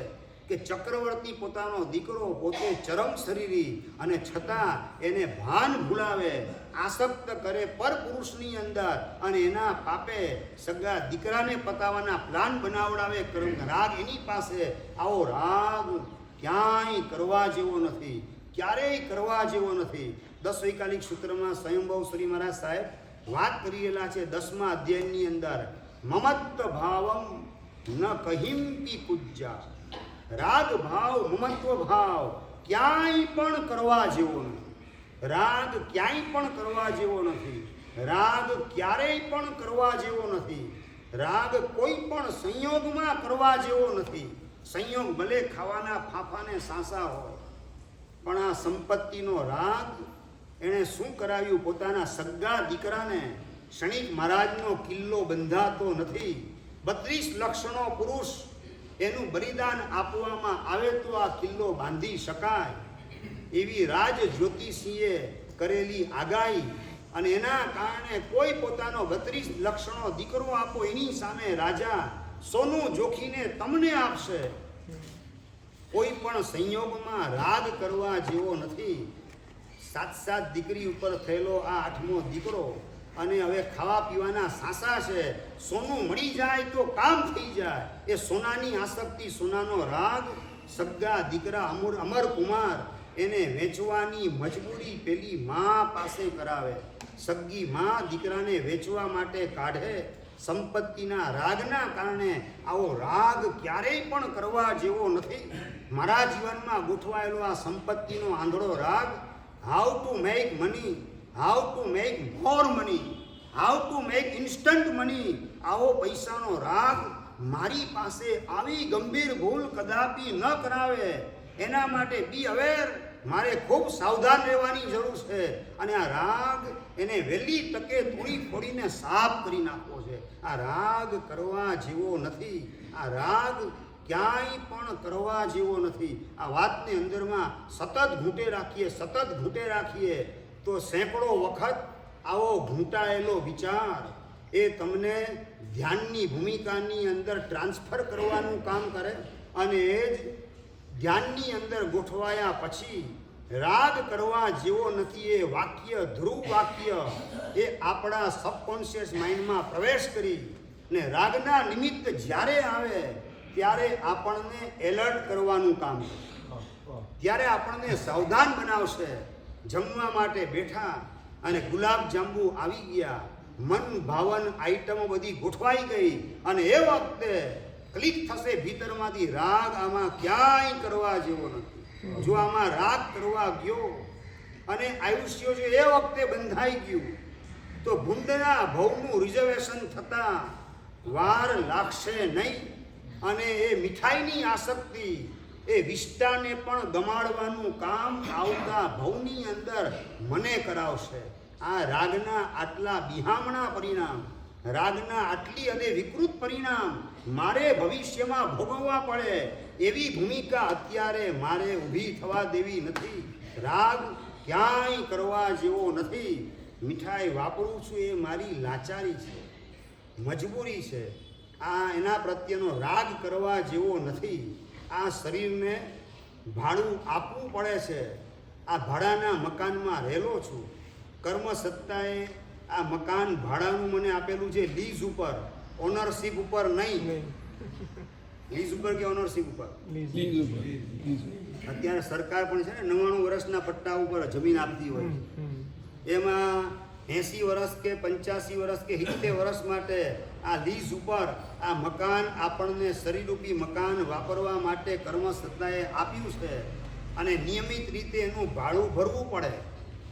કે ચક્રવર્તી પોતાનો દીકરો પોતે ચરમ શરીરી અને છતાં એને ભાન ભૂલાવે, આસક્ત કરે પર પુરુષની અંદર અને એના પાપે સગા દીકરાને પતાવવાના પ્લાન બનાવડાવે. રાગ એની પાસે. આવો રાગ ક્યાંય કરવા જેવો નથી, ક્યારેય કરવા જેવો નથી. 10 વૈકાલિક સૂત્રમાં સ્વયંભવ શ્રી મહારાજ સાહેબ વાત કરેલા છે 10મા અધ્યાયની અંદર, મમત્વ ભાવમ ન કહિંપી પૂજ્યા. રાગ ભાવ, મમત્વ ભાવ ક્યાંય પણ કરવા જેવો નથી. રાગ ક્યાંય પણ કરવા જેવો નથી. રાગ ક્યારેય પણ કરવા જેવો નથી. રાગ કોઈ પણ સંયોગમાં કરવા જેવો નથી. સંયોગ ભલે ખાવાના ફાફાને સાંસા હોય, પણ આ સંપત્તિનો રાગ એણે શું કરાવ્યું? પોતાના સગા દીકરાને ક્ષણિક મહારાજનો કિલ્લો બંધાતો નથી. 32 લક્ષણો પુરુષ એનું બલિદાન આપવામાં આવે તો આ કિલ્લો બાંધી શકાય એવી રાજ જ્યોતિષીએ કરેલી આગાહી, અને એના કારણે કોઈ પોતાનો 32 લક્ષણો દીકરો આપો એની સામે રાજા સોનું જોખીને તમને આપશે. કોઈ પણ સંયોગમાં રાગ કરવા જેવો નથી. 7 દીકરી ઉપર થયેલો આ 8મો દીકરો, અને હવે ખાવા પીવાના સાસા છે. સોનું મળી જાય તો કામ થઈ જાય. એ સોનાની આસક્તિ, સોનાનો રાગ. સગા દીકરા અમરકુમાર એને વેચવાની મજબૂરી પેલી મા પાસે કરાવે. સગી મા દીકરાને વેચવા માટે કાઢે. સંપત્તિના રાગના કારણે આવો રાગ ક્યારેય પણ કરવા જેવો નથી. મારા જીવનમાં ગોઠવાયેલો આ સંપત્તિનો આંધળો રાગ, how to make money, how to make more money, how to make instant money, આવો પૈસાનો રાગ મારી પાસે આવી ગંભીર ભૂલ કદાપી ન કરાવે. એના માટે બી અવેર, મારે ખૂબ સાવધાન રહેવાની જરૂર છે. અને આ રાગ એને વહેલી તકે તોડી ફોડીને સાફ કરી નાખવો છે. આ રાગ કરવા જેવો નથી. આ રાગ ક્યાંય પણ કરવા જેવો નથી. આ વાતને અંદરમાં સતત ઘૂંટે રાખીએ તો સેંકડો વખત આવો ઘૂંટાયેલો વિચાર એ તમને ધ્યાનની ભૂમિકાની અંદર ટ્રાન્સફર કરવાનું કામ કરે, અને એ જ ધ્યાનની અંદર ગોઠવાયા પછી રાગ કરવા જેવો નથી એ વાક્ય, ધ્રુવ વાક્ય એ આપણા સબકોન્શિયસ માઇન્ડમાં પ્રવેશ કરી ને રાગના નિમિત્ત જ્યારે આવે ત્યારે આપણને એલર્ટ કરવાનું કામ કરે, ત્યારે આપણને સાવધાન બનાવશે. જમવા માટે બેઠા અને ગુલાબ જાંબુ આવી ગયા, મન ભાવન આઈટમો બધી ગોઠવાઈ ગઈ, અને એ વખતે ક્લિક થશે ભીતરમાંથી, રાગ આમાં ક્યાંય કરવા જેવો નથી. જો આમાં રાગ કરવા ગયો અને આયુષ્ય જો એ વખતે બંધાઈ ગયું તો ભૂંડના ભવનું રિઝર્વેશન થતા વાર લાગશે નહીં. અને એ મીઠાઈની આસક્તિ એ વિષ્ટાને પણ ગમાડવાનું કામ આવતા ભવની અંદર મને કરાવશે. આ રાગના આટલા બિહામણા પરિણામ, રાગના આટલી અને વિકૃત પરિણામ મારે ભવિષ્યમાં ભોગવવા પડે એવી ભૂમિકા અત્યારે મારે ઊભી થવા દેવી નથી. રાગ ક્યાંય કરવા જેવો નથી. મીઠાઈ વાપરું છું એ મારી લાચારી છે, મજબૂરી છે. આ એના પ્રત્યેનો રાગ કરવા જેવો નથી. આ શરીરને ભાડું આપવું પડે છે. આ ભાડાના મકાનમાં રહેલો છું. કર્મ સત્તાએ આ મકાન ભાડાનું મને આપેલું છે, લીઝ ઉપર, ઓનરશીપ ઉપર નહીં. લીઝ ઉપર કે ઓનરશીપ ઉપર? અત્યારે સરકાર પણ છે ને 99 વર્ષના પટ્ટા ઉપર જમીન આપતી હોય છે. એમાં 80 વર્ષ કે 85 વર્ષ કે 70 વર્ષ માટે આ લીઝ ઉપર આ મકાન આપણને શરીરરૂપી મકાન વાપરવા માટે કર્મ સત્તાએ આપ્યું છે, અને નિયમિત રીતે એનું ભાડું ભરવું પડે.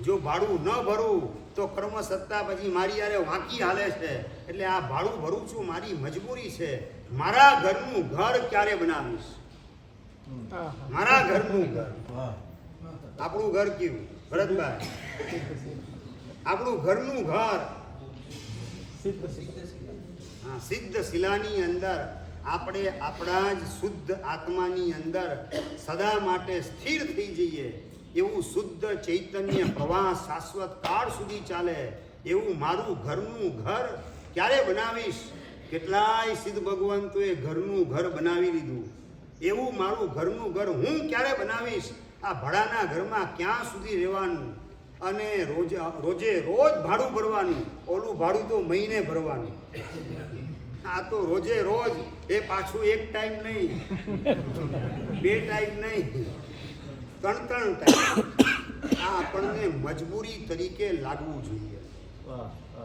જો ભાડું ન ભરવું તો કર્મ સત્તા પછી મારી યારે વાંકી હાલે છે. એટલે આ ભાડું ભરું છું, મારી મજબૂરી છે. મારા ઘરનું ઘર ક્યારે બનાવીશ? મારા ઘરનું ઘર, આપણું ઘર કેવું ભરતભાઈ? આપણું ઘરનું ઘર સિદ્ધ શિલાની અંદર આપણે આપણા જ શુદ્ધ આત્માની અંદર સદા માટે સ્થિર થઈ જઈએ એવું શુદ્ધ ચૈતન્ય પ્રવાહ શાશ્વત કાળ સુધી ચાલે એવું મારું ઘરનું ઘર ક્યારે બનાવીશ? કેટલાય સિદ્ધ ભગવંતોએ ઘરનું ઘર બનાવી લીધું. એવું મારું ઘરનું ઘર હું ક્યારે બનાવીશ? આ ભાડાના ઘરમાં ક્યાં સુધી રહેવાનું? અને રોજ ભાડું ભરવાનું. ઓલું ભાડું તો મહિને ભરવાનું. આ તો રોજ એ પાછું એક ટાઈમ નહીં, 2 ટાઈમ નહીં, 3 ટાઈમ. આ આપણને મજબૂરી તરીકે લાગવું જોઈએ.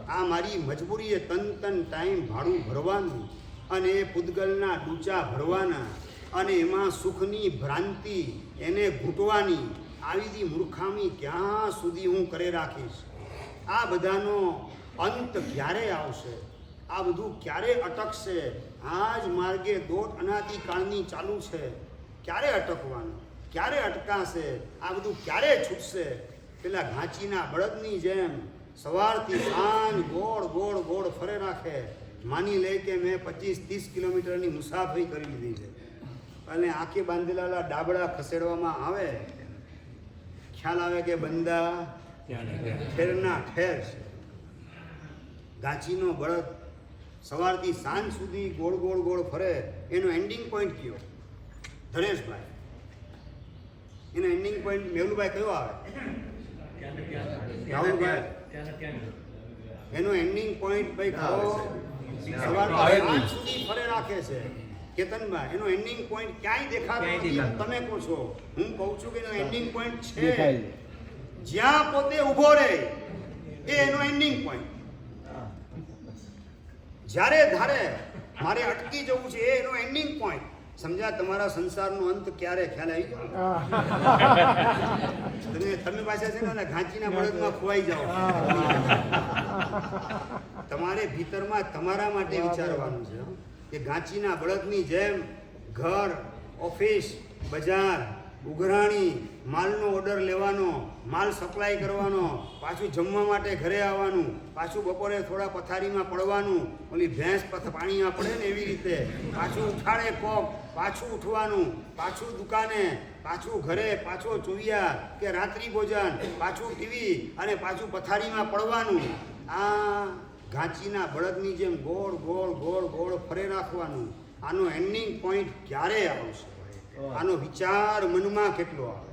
આ મારી મજબૂરી એ તન ટાઈમ ભાડું ભરવાનું, અને એ પૂતગલના ડૂચા ભરવાના, અને એમાં સુખની ભ્રાંતિ એને ઘૂંટવાની. આવી મૂર્ખામી ક્યાં સુધી હું કરે રાખીશ? આ બધાનો અંત ક્યારે આવશે? આ બધું ક્યારે અટકશે? આ જ માર્ગે દોટ અનાદિકાળની ચાલુ છે. ક્યારે અટકવાનું? ક્યારે અટકાશે? આ બધું ક્યારે છૂટશે? પેલા ઘાંચીના બળદની જેમ સવારથી સાંજ ગોળ ગોળ ગોળ ફરે રાખે. માની લે કે મેં 25-30 કિલોમીટરની મુસાફરી કરી લીધી છે અને આંખે બાંધેલા ડાબડા ખસેડવામાં આવે, ખ્યાલ આવે કે બંદા ઠેરના ઠેર છે. ઘાંચીનો બળદ સવારથી સાંજ સુધી ગોળ ગોળ ગોળ ફરે, એનો એન્ડિંગ પોઈન્ટ કયો ધનેશભાઈ? એનો એન્ડિંગ પોઈન્ટ મેહુલભાઈ કયો આવે? રાહુલભાઈ, એનો એન્ડિંગ પોઈન્ટ ભાઈ કહો. સવારથી સાંજ સુધી ફરે રાખે છે. કેતનભાઈ, એનો એન્ડિંગ પોઈન્ટ ક્યાંય દેખાતો નથી. તમે કહો છો, હું કહું છું કે એનો એન્ડિંગ પોઈન્ટ છે. જ્યાં પોતે ઊભો રહે એ એનો એન્ડિંગ પોઈન્ટ. જ્યારે ધારે મારે અટકી જવું છે એ એનો એન્ડિંગ પોઈન્ટ. સમજ્યા? તમારા સંસારનો અંત ક્યારે? ખ્યાલ આવી ગયો? તમે પાછા છે ને ઘાંચીના બળદમાં ખોવાઈ જાઓ. તમારે ભીતરમાં તમારા માટે વિચારવાનું છે કે ઘાંચીના બળદની જેમ ઘર, ઓફિસ, બજાર, ઉઘરાણી, માલનો ઓર્ડર લેવાનો, માલ સપ્લાય કરવાનો, પાછું જમવા માટે ઘરે આવવાનું, પાછું બપોરે થોડા પથારીમાં પડવાનું, ઓલી ભેંસ પાણીમાં પડે ને એવી રીતે પાછું ઉઠાડે કોક, પાછું ઉઠવાનું, પાછું દુકાને, પાછું ઘરે, પાછો ચોવિયા કે રાત્રિ ભોજન, પાછું ટીવી અને પાછું પથારીમાં પડવાનું. આ ઘાંચીના બળદની જેમ ગોળ ગોળ ગોળ ગોળ ફરે રાખવાનું. આનો એન્ડિંગ પોઈન્ટ ક્યારે આવશે? આનો વિચાર મનમાં કેટલો આવે?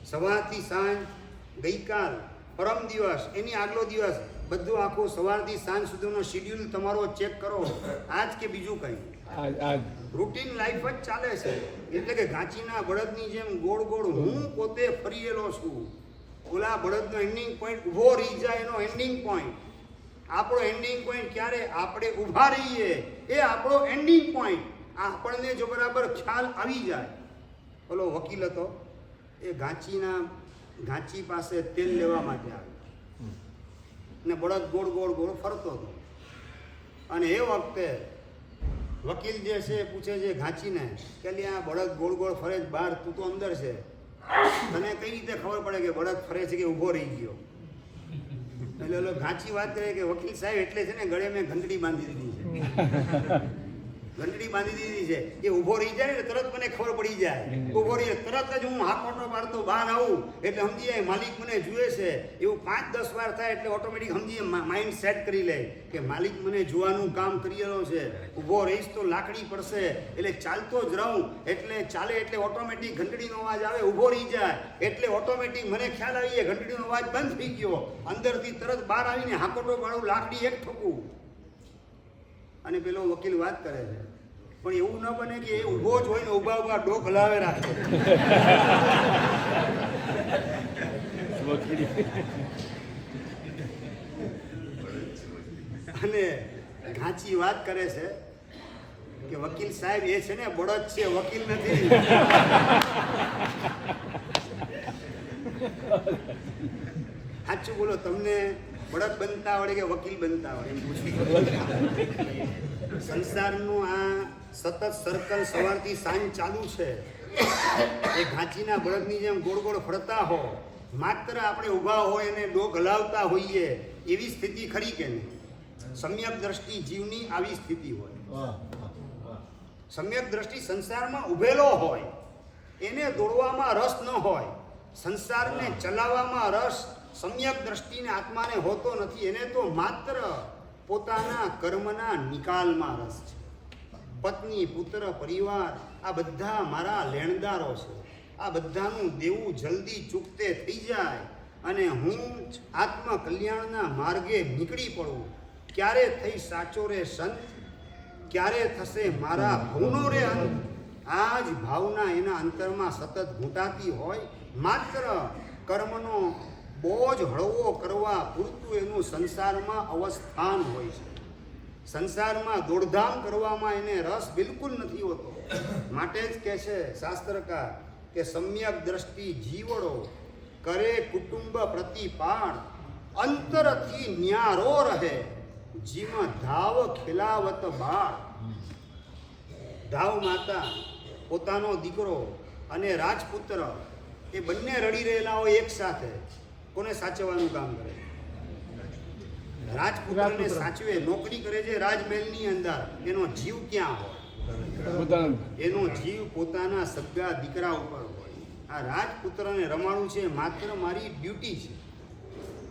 સવારથી સાંજ, ગઈકાલ, પરમ દિવસ, એની આગલો દિવસ, બધું આખું સવારથી સાંજ સુધીનો શેડ્યુલ તમારો ચેક કરો. આજ કે બીજું કંઈ રૂટીન લાઈફ જ ચાલે છે. એટલે કે ઘાંચીના બળદની જેમ ગોળ ગોળ હું પોતે ફરીએલો છું. ઓલા બળદનો એન્ડિંગ પોઈન્ટ ઊભો રહી જાય, એનો એન્ડિંગ પોઈન્ટ. આપણો એન્ડિંગ પોઈન્ટ ક્યારે? આપણે ઊભા રહીએ એ આપણો એન્ડિંગ પોઈન્ટ. આપણને જો બરાબર ખ્યાલ આવી જાય. ઓલો વકીલ હતો, એ ઘાંચી પાસે તેલ લેવા માટે આવ્યો ને બળદ ગોળ ગોળ ગોળ ફરતો હતો. અને એ વખતે વકીલ જે છે પૂછે છે ઘાંચીને કે આ બળદ ગોળ ગોળ ફરે છે બહાર, તું તો અંદર છે, તને કઈ રીતે ખબર પડે કે બળદ ફરે છે કે ઊભો રહી ગયો? એટલે ઓલો ઘાંચી વાત કરે કે વકીલ સાહેબ એટલે છે ને ગળે મેં ઘંટડી બાંધી દીધી છે. ઘંટડી બાંધી દીધી છે કે ઊભો રહી જાય ને તરત મને ખબર પડી જાય. ઊભો રહી તરત જ હું હાકોટો મારતો બહાર આવું એટલે સમજી જાય માલિક મને જુએ છે. એવું 5-10 વાર થાય એટલે ઓટોમેટિક સમજી માઇન્ડ સેટ કરી લે કે માલિક મને જોવાનું કામ કરી રહ્યો છે. ઊભો રહીશ તો લાકડી પડશે એટલે ચાલતો જ રહું, એટલે ચાલે એટલે ઓટોમેટિક ઘંટડીનો અવાજ આવે. ઊભો રહી જાય એટલે ઓટોમેટિક મને ખ્યાલ આવી જાય ઘંટડીનો અવાજ બંધ થઈ ગયો. અંદરથી તરત બહાર આવીને હાકોટો મારું, લાકડી એક ઠોકું. અને પેલો વકીલ વાત કરે છે, પણ એવું ન બને કે એ ઊભો જ હોય ને ઊભા ઊભા ડોક હલાવે રાખે. અને ઘાંચી વાત કરે છે કે વકીલ સાહેબ એ છે ને બળદ છે, વકીલ નથી. સાચું બોલો, તમને બળદ બનતા આવડે કે વકીલ બનતા આવડે? એમ પૂછું. સંસારનું આ સતત સર્કલ સવારથી સાંજ ચાલુ છે. એ ઘાંચીના બળદની જેમ ગોળ ગોળ ફરતા હો, માત્ર આપણે ઊભા હોય અને ડોક હલાવતા હોઈએ એવી સ્થિતિ ખરી કે નહીં? સમ્યક દ્રષ્ટિ જીવની આવી સ્થિતિ હોય. સમ્યક દ્રષ્ટિ સંસારમાં ઉભેલો હોય, એને દોડવામાં રસ ન હોય, સંસારને ચલાવવામાં રસ સમ્યક દ્રષ્ટિને આત્માને હોતો નથી. એને તો માત્ર પોતાના કર્મના નિકાલમાં રસ છે. પત્ની, પુત્ર, પરિવાર આ બધા મારા લેણદારો છે. આ બધાનું દેવું જલ્દી ચૂકતે થઈ જાય અને હું આત્મકલ્યાણના માર્ગે નીકળી પડું. ક્યારે થઈ સાચો રે સંત, ક્યારે થશે મારા ભવનો રે અંત? આ જ ભાવના એના અંતરમાં સતત ઘૂંટાતી હોય. માત્ર કર્મનો બોજ હળવો કરવા પૂરતું એનું સંસારમાં અવસ્થાન હોય છે. સંસારમાં દોડધામ કરવામાં એને રસ બિલકુલ નથી હોતો. માટે જ કહે છે શાસ્ત્રકાર કે સમ્યક દ્રષ્ટિ જીવડો કરે કુટુંબ પ્રતિપાળ, અંતરથી ન્યારો રહે, જીમાં ધાવ ખેલાવત બાળ. ધાવ માતા પોતાનો દીકરો અને રાજપુત્ર એ બંને રડી રહેલા હોય એક સાથે, કોને સાચવવાનું કામ કરે? રાજપુત્રને સાચવે, નોકરી કરે છે રાજમહેલની અંદર, એનો જીવ ક્યાં હોય? એનો જીવ પોતાના સગા દીકરા ઉપર હોય. આ રાજપુત્રને રમાડું છે માત્ર મારી ડ્યુટી છે,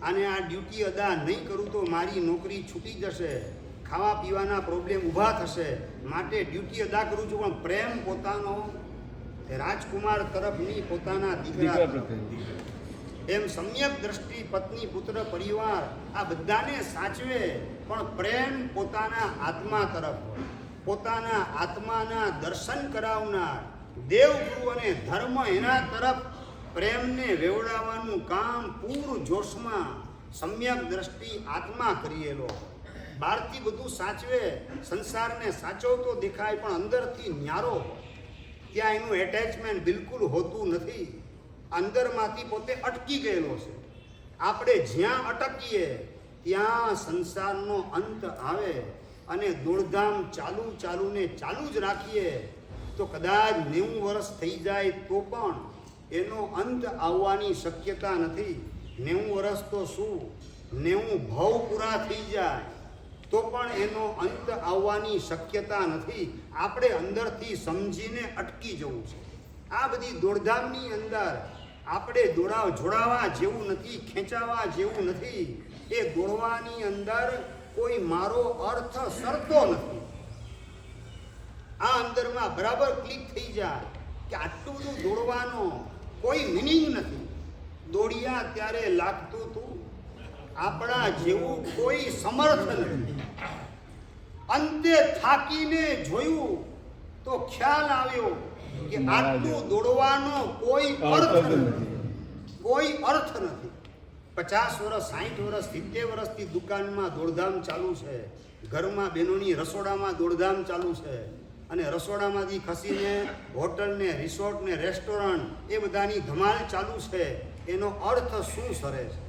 અને આ ડ્યુટી અદા નહીં કરું તો મારી નોકરી છૂટી જશે, ખાવા પીવાના પ્રોબ્લેમ ઊભા થશે, માટે ડ્યુટી અદા કરું છું. પણ પ્રેમ પોતાનો રાજકુમાર તરફની પોતાના દીકરા તરફ. એમ સમ્યક દ્રષ્ટિ પત્ની પુત્ર પરિવાર આ બધાને સાચવે, પણ પ્રેમ પોતાના આત્મા તરફ હોય. પોતાના આત્માના દર્શન કરાવનાર દેવગુરુ અને ધર્મ એના તરફ પ્રેમને વેવડાવવાનું કામ પૂર જોશમાં સમ્યક દ્રષ્ટિ આત્મા કરેલો. બહારથી બધું સાચવે, સંસારને સાચવતો દેખાય, પણ અંદરથી ન્યારો હોય. ત્યાં એનું એટેચમેન્ટ બિલકુલ હોતું નથી. અંદરમાંથી પોતે અટકી ગયેલો છે. આપણે જ્યાં અટકીએ ત્યાં સંસારનો અંત આવે, અને દોડધામ ચાલુ જ રાખીએ તો કદાચ 90 વર્ષ થઈ જાય તો પણ એનો અંત આવવાની શક્યતા નથી. 90 વર્ષ તો શું, 90 ભવ પૂરા થઈ જાય તો પણ એનો અંત આવવાની શક્યતા નથી. આપણે અંદરથી સમજીને અટકી જવું છે. આ બધી દોડધામની અંદર આપણે જોડાવા જેવું નથી, ખેંચાવા જેવું નથી. એ દોડવાની અંદર કોઈ મારો અર્થ સરતો નથી. આ અંદરમાં બરાબર ક્લિક થઈ જાય કે આટલું બધું દોડવાનો કોઈ મિનિંગ નથી. દોડ્યા ત્યારે લાગતું હતું આપણા જેવું કોઈ સમર્થ નથી. અંતે થાકીને જોયું તો ખ્યાલ આવ્યો કે આટલું દોડવાનો કોઈ અર્થ નથી. કોઈ અર્થ નથી. 50 વર્ષ, 60 વર્ષ, 70 વર્ષથી દુકાનમાં દોડધામ ચાલુ છે, ઘરમાં બહેનોની રસોડામાં દોડધામ ચાલુ છે, અને રસોડામાંથી ખસીને હોટલ ને રિસોર્ટ ને રેસ્ટોરન્ટ એ બધાની ધમાલ ચાલુ છે. એનો અર્થ શું સરે છે?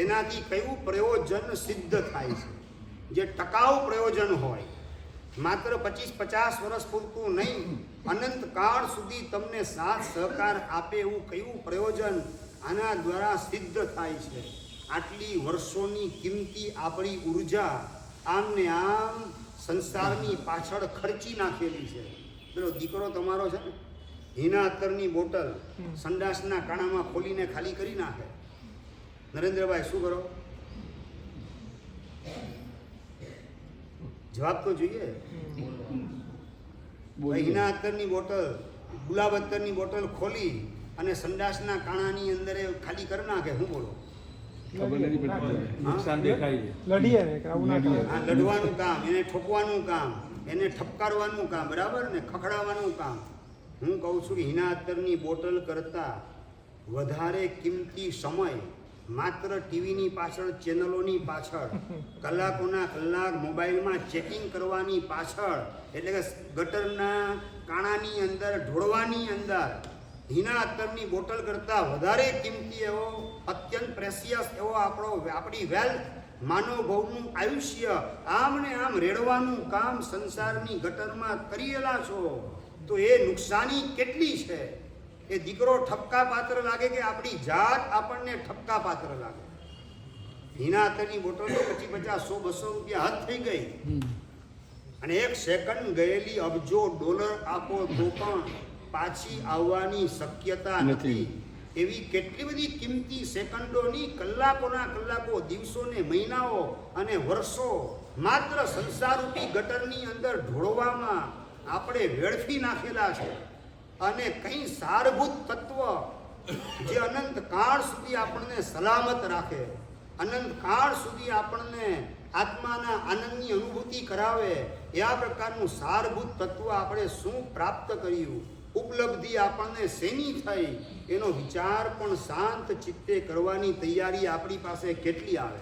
એનાથી કયું પ્રયોજન સિદ્ધ થાય છે? જે ટકાઉ પ્રયોજન હોય, માત્ર 25-50 વર્ષ પૂરતું નહીં, અનંતકાળ સુધી તમને સાથ સહકાર આપે એવું કયું પ્રયોજન આના દ્વારા સિદ્ધ થાય છે? આટલી વર્ષોની કિંમતી આપણી ઉર્જા આમને આમ સંસારની પાછળ ખર્ચી નાખેલી છે. પેલો દીકરો તમારો છે ને, હિના અત્તરની બોટલ સંડાસના કાણામાં ખોલીને ખાલી કરી નાખે. નરેન્દ્રભાઈ શું કરો? જવાબ તો જોઈએ. હિના અત્તરની બોટલ, ગુલાબ અત્તરની બોટલ ખોલી અને સંડાસના કાણાની અંદર ખાલી કરી નાખે. હું બોલો? લડવાનું કામ, એને ઠોકવાનું કામ, એને ઠપકારવાનું કામ, બરાબર ને, ખખડાવવાનું કામ. હું કહું છું કે હિના અત્તરની બોટલ કરતાં વધારે કિંમતી સમય માત્ર ટીવીની પાછળ, ચેનલોની પાછળ, કલાકોના કલાક મોબાઈલમાં ચેકિંગ કરવાની પાછળ, એટલે કે ગટરના કાણાની અંદર ઢોળવાની અંદર હિના અત્તરની બોટલ કરતાં વધારે કિંમતી એવો, અત્યંત પ્રેસિયસ એવો આપણી વેલ્થ, માનવ ભવનું આયુષ્ય આમ ને આમ રેડવાનું કામ સંસારની ગટરમાં કરેલા છો, તો એ નુકસાની કેટલી છે? એ દીકરો ઠપકા પાત્ર લાગે કે આપણી જાત આપણને ઠપકા પાત્ર લાગે? હિના અત્તરની બોટલ તો 50, 100, 200 રૂપિયા હદ થઈ ગઈ, અને 1 સેકન્ડ ગયેલી અબજો ડોલર આપો તો પણ પાછી આવવાની શક્યતા નથી. એવી કેટલી બધી કિંમતી સેકન્ડોની, કલાકોના કલાકો, દિવસો ને મહિનાઓ અને વર્ષો માત્ર સંસારરૂપી ગટરની અંદર ઢોળવામાં આપણે વેડફી નાખેલા છે. અને કંઈ સારભૂત તત્વ જે અનંત કાળ સુધી આપણને સલામત રાખે, અનંત કાળ સુધી આપણને આત્માના આનંદની અનુભૂતિ કરાવે, એવા પ્રકારનું સારભૂત તત્વ આપણે શું પ્રાપ્ત કર્યું, ઉપલબ્ધિ આપણને શેની થઈ, એનો વિચાર પણ શાંત ચિત્તે કરવાની તૈયારી આપણી પાસે કેટલી આવે?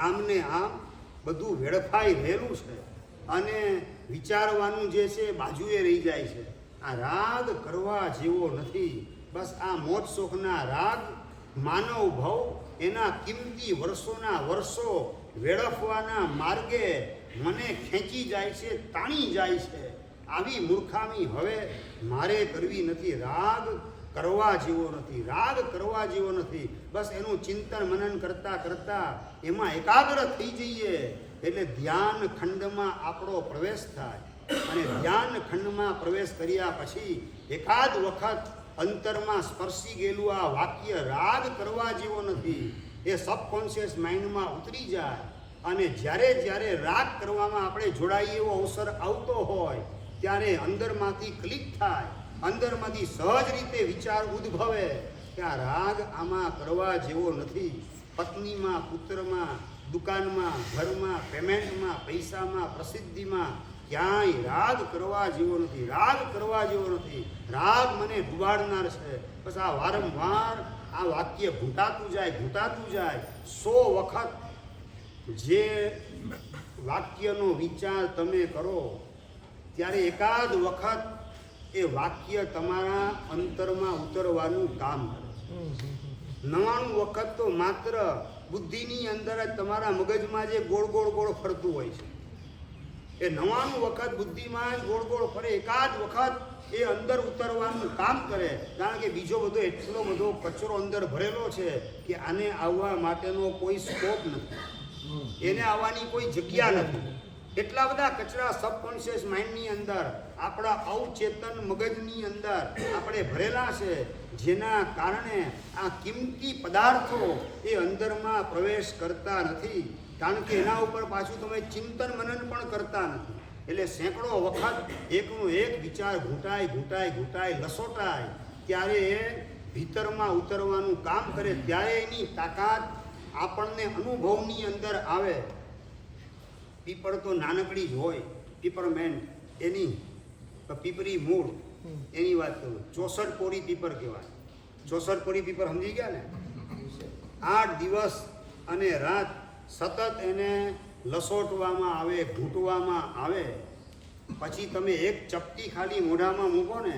આમને આમ બધું વેડફાઈ રહેલું છે, અને વિચારવાનું જે છે બાજુએ રહી જાય છે. આ રાગ કરવા જેવો નથી. બસ આ મોજ શોખના રાગ માનવ ભવ એના કિંમતી વર્ષોના વર્ષો વેડફવાના માર્ગે મને ખેંચી જાય છે, તાણી જાય છે. આવી મૂર્ખામી હવે મારે કરવી નથી. રાગ કરવા જેવો નથી, રાગ કરવા જેવો નથી. બસ એનું ચિંતન મનન કરતા કરતા એમાં એકાગ્ર થઈ જઈએ એટલે ધ્યાન ખંડમાં આપણો પ્રવેશ થાય. અને ધ્યાન ખંડમાં પ્રવેશ કર્યા પછી એકાદ વખત અંતરમાં સ્પર્શી ગયેલું આ વાક્ય રાગ કરવા જેવો નથી એ સબકોન્શિયસ માઇન્ડમાં ઉતરી જાય. અને જ્યારે જ્યારે રાગ કરવામાં આપણે જોડાઈએ એવો અવસર આવતો હોય ત્યારે અંદરમાંથી ક્લિક થાય, અંદરમાંથી સહજ રીતે વિચાર ઉદ્ભવે કે આ રાગ આમાં કરવા જેવો નથી. પત્નીમાં, પુત્રમાં, દુકાનમાં, ઘરમાં, પેમેન્ટમાં, પૈસામાં, પ્રસિદ્ધિમાં ક્યાંય રાગ કરવા જેવો નથી, રાગ કરવા જેવો નથી. રાગ મને ડુબાડનાર છે. બસ આ વારંવાર આ વાક્ય ઘૂંટાતું જાય 100 વખત જે વાક્યનો વિચાર તમે કરો ત્યારે એકાદ વખત એ વાક્ય તમારા અંતરમાં ઉતરવાનું કામ કરે. 99 વખત તો માત્ર બુદ્ધિની અંદર જ તમારા મગજમાં જે ગોળ ગોળ ફરતું હોય છે એ 99 વખત બુદ્ધિમાં જ ગોળ ફરે. એકાદ વખત એ અંદર ઉતરવાનું કામ કરે. કારણ કે બીજો બધો એટલો બધો કચરો અંદર ભરેલો છે કે આને આવવા માટેનો કોઈ સ્કોપ નથી, એને આવવાની કોઈ જગ્યા નથી. એટલા બધા કચરા સબકોન્શિયસ માઇન્ડની અંદર, આપણા અવચેતન મગજની અંદર આપણે ભરેલા છે, જેના કારણે આ કિંમતી પદાર્થો એ અંદરમાં પ્રવેશ કરતા નથી. કારણ કે એના ઉપર પાછું તમે ચિંતન મનન પણ કરતા નથી. એટલે સેંકડો વખત એકનો એક વિચાર ઘૂંટાય લસોટાય ત્યારે એ ભીતરમાં ઉતરવાનું કામ કરે. ત્યારે એની તાકાત આપણને અનુભવની અંદર આવે. પીપળ તો નાનકડી જ હોય, પીપરમેન્ટ, એની પીપરી મૂળ એની વાત કરું. 64 કોરી પીપર કહેવાય. 64 કોરી પીપર સમજી ગયા ને? 8 દિવસ અને રાત સતત એને લસોટવામાં આવે, ઘૂંટવામાં આવે. પછી તમે એક ચપટી ખાલી મોઢામાં મૂકો ને,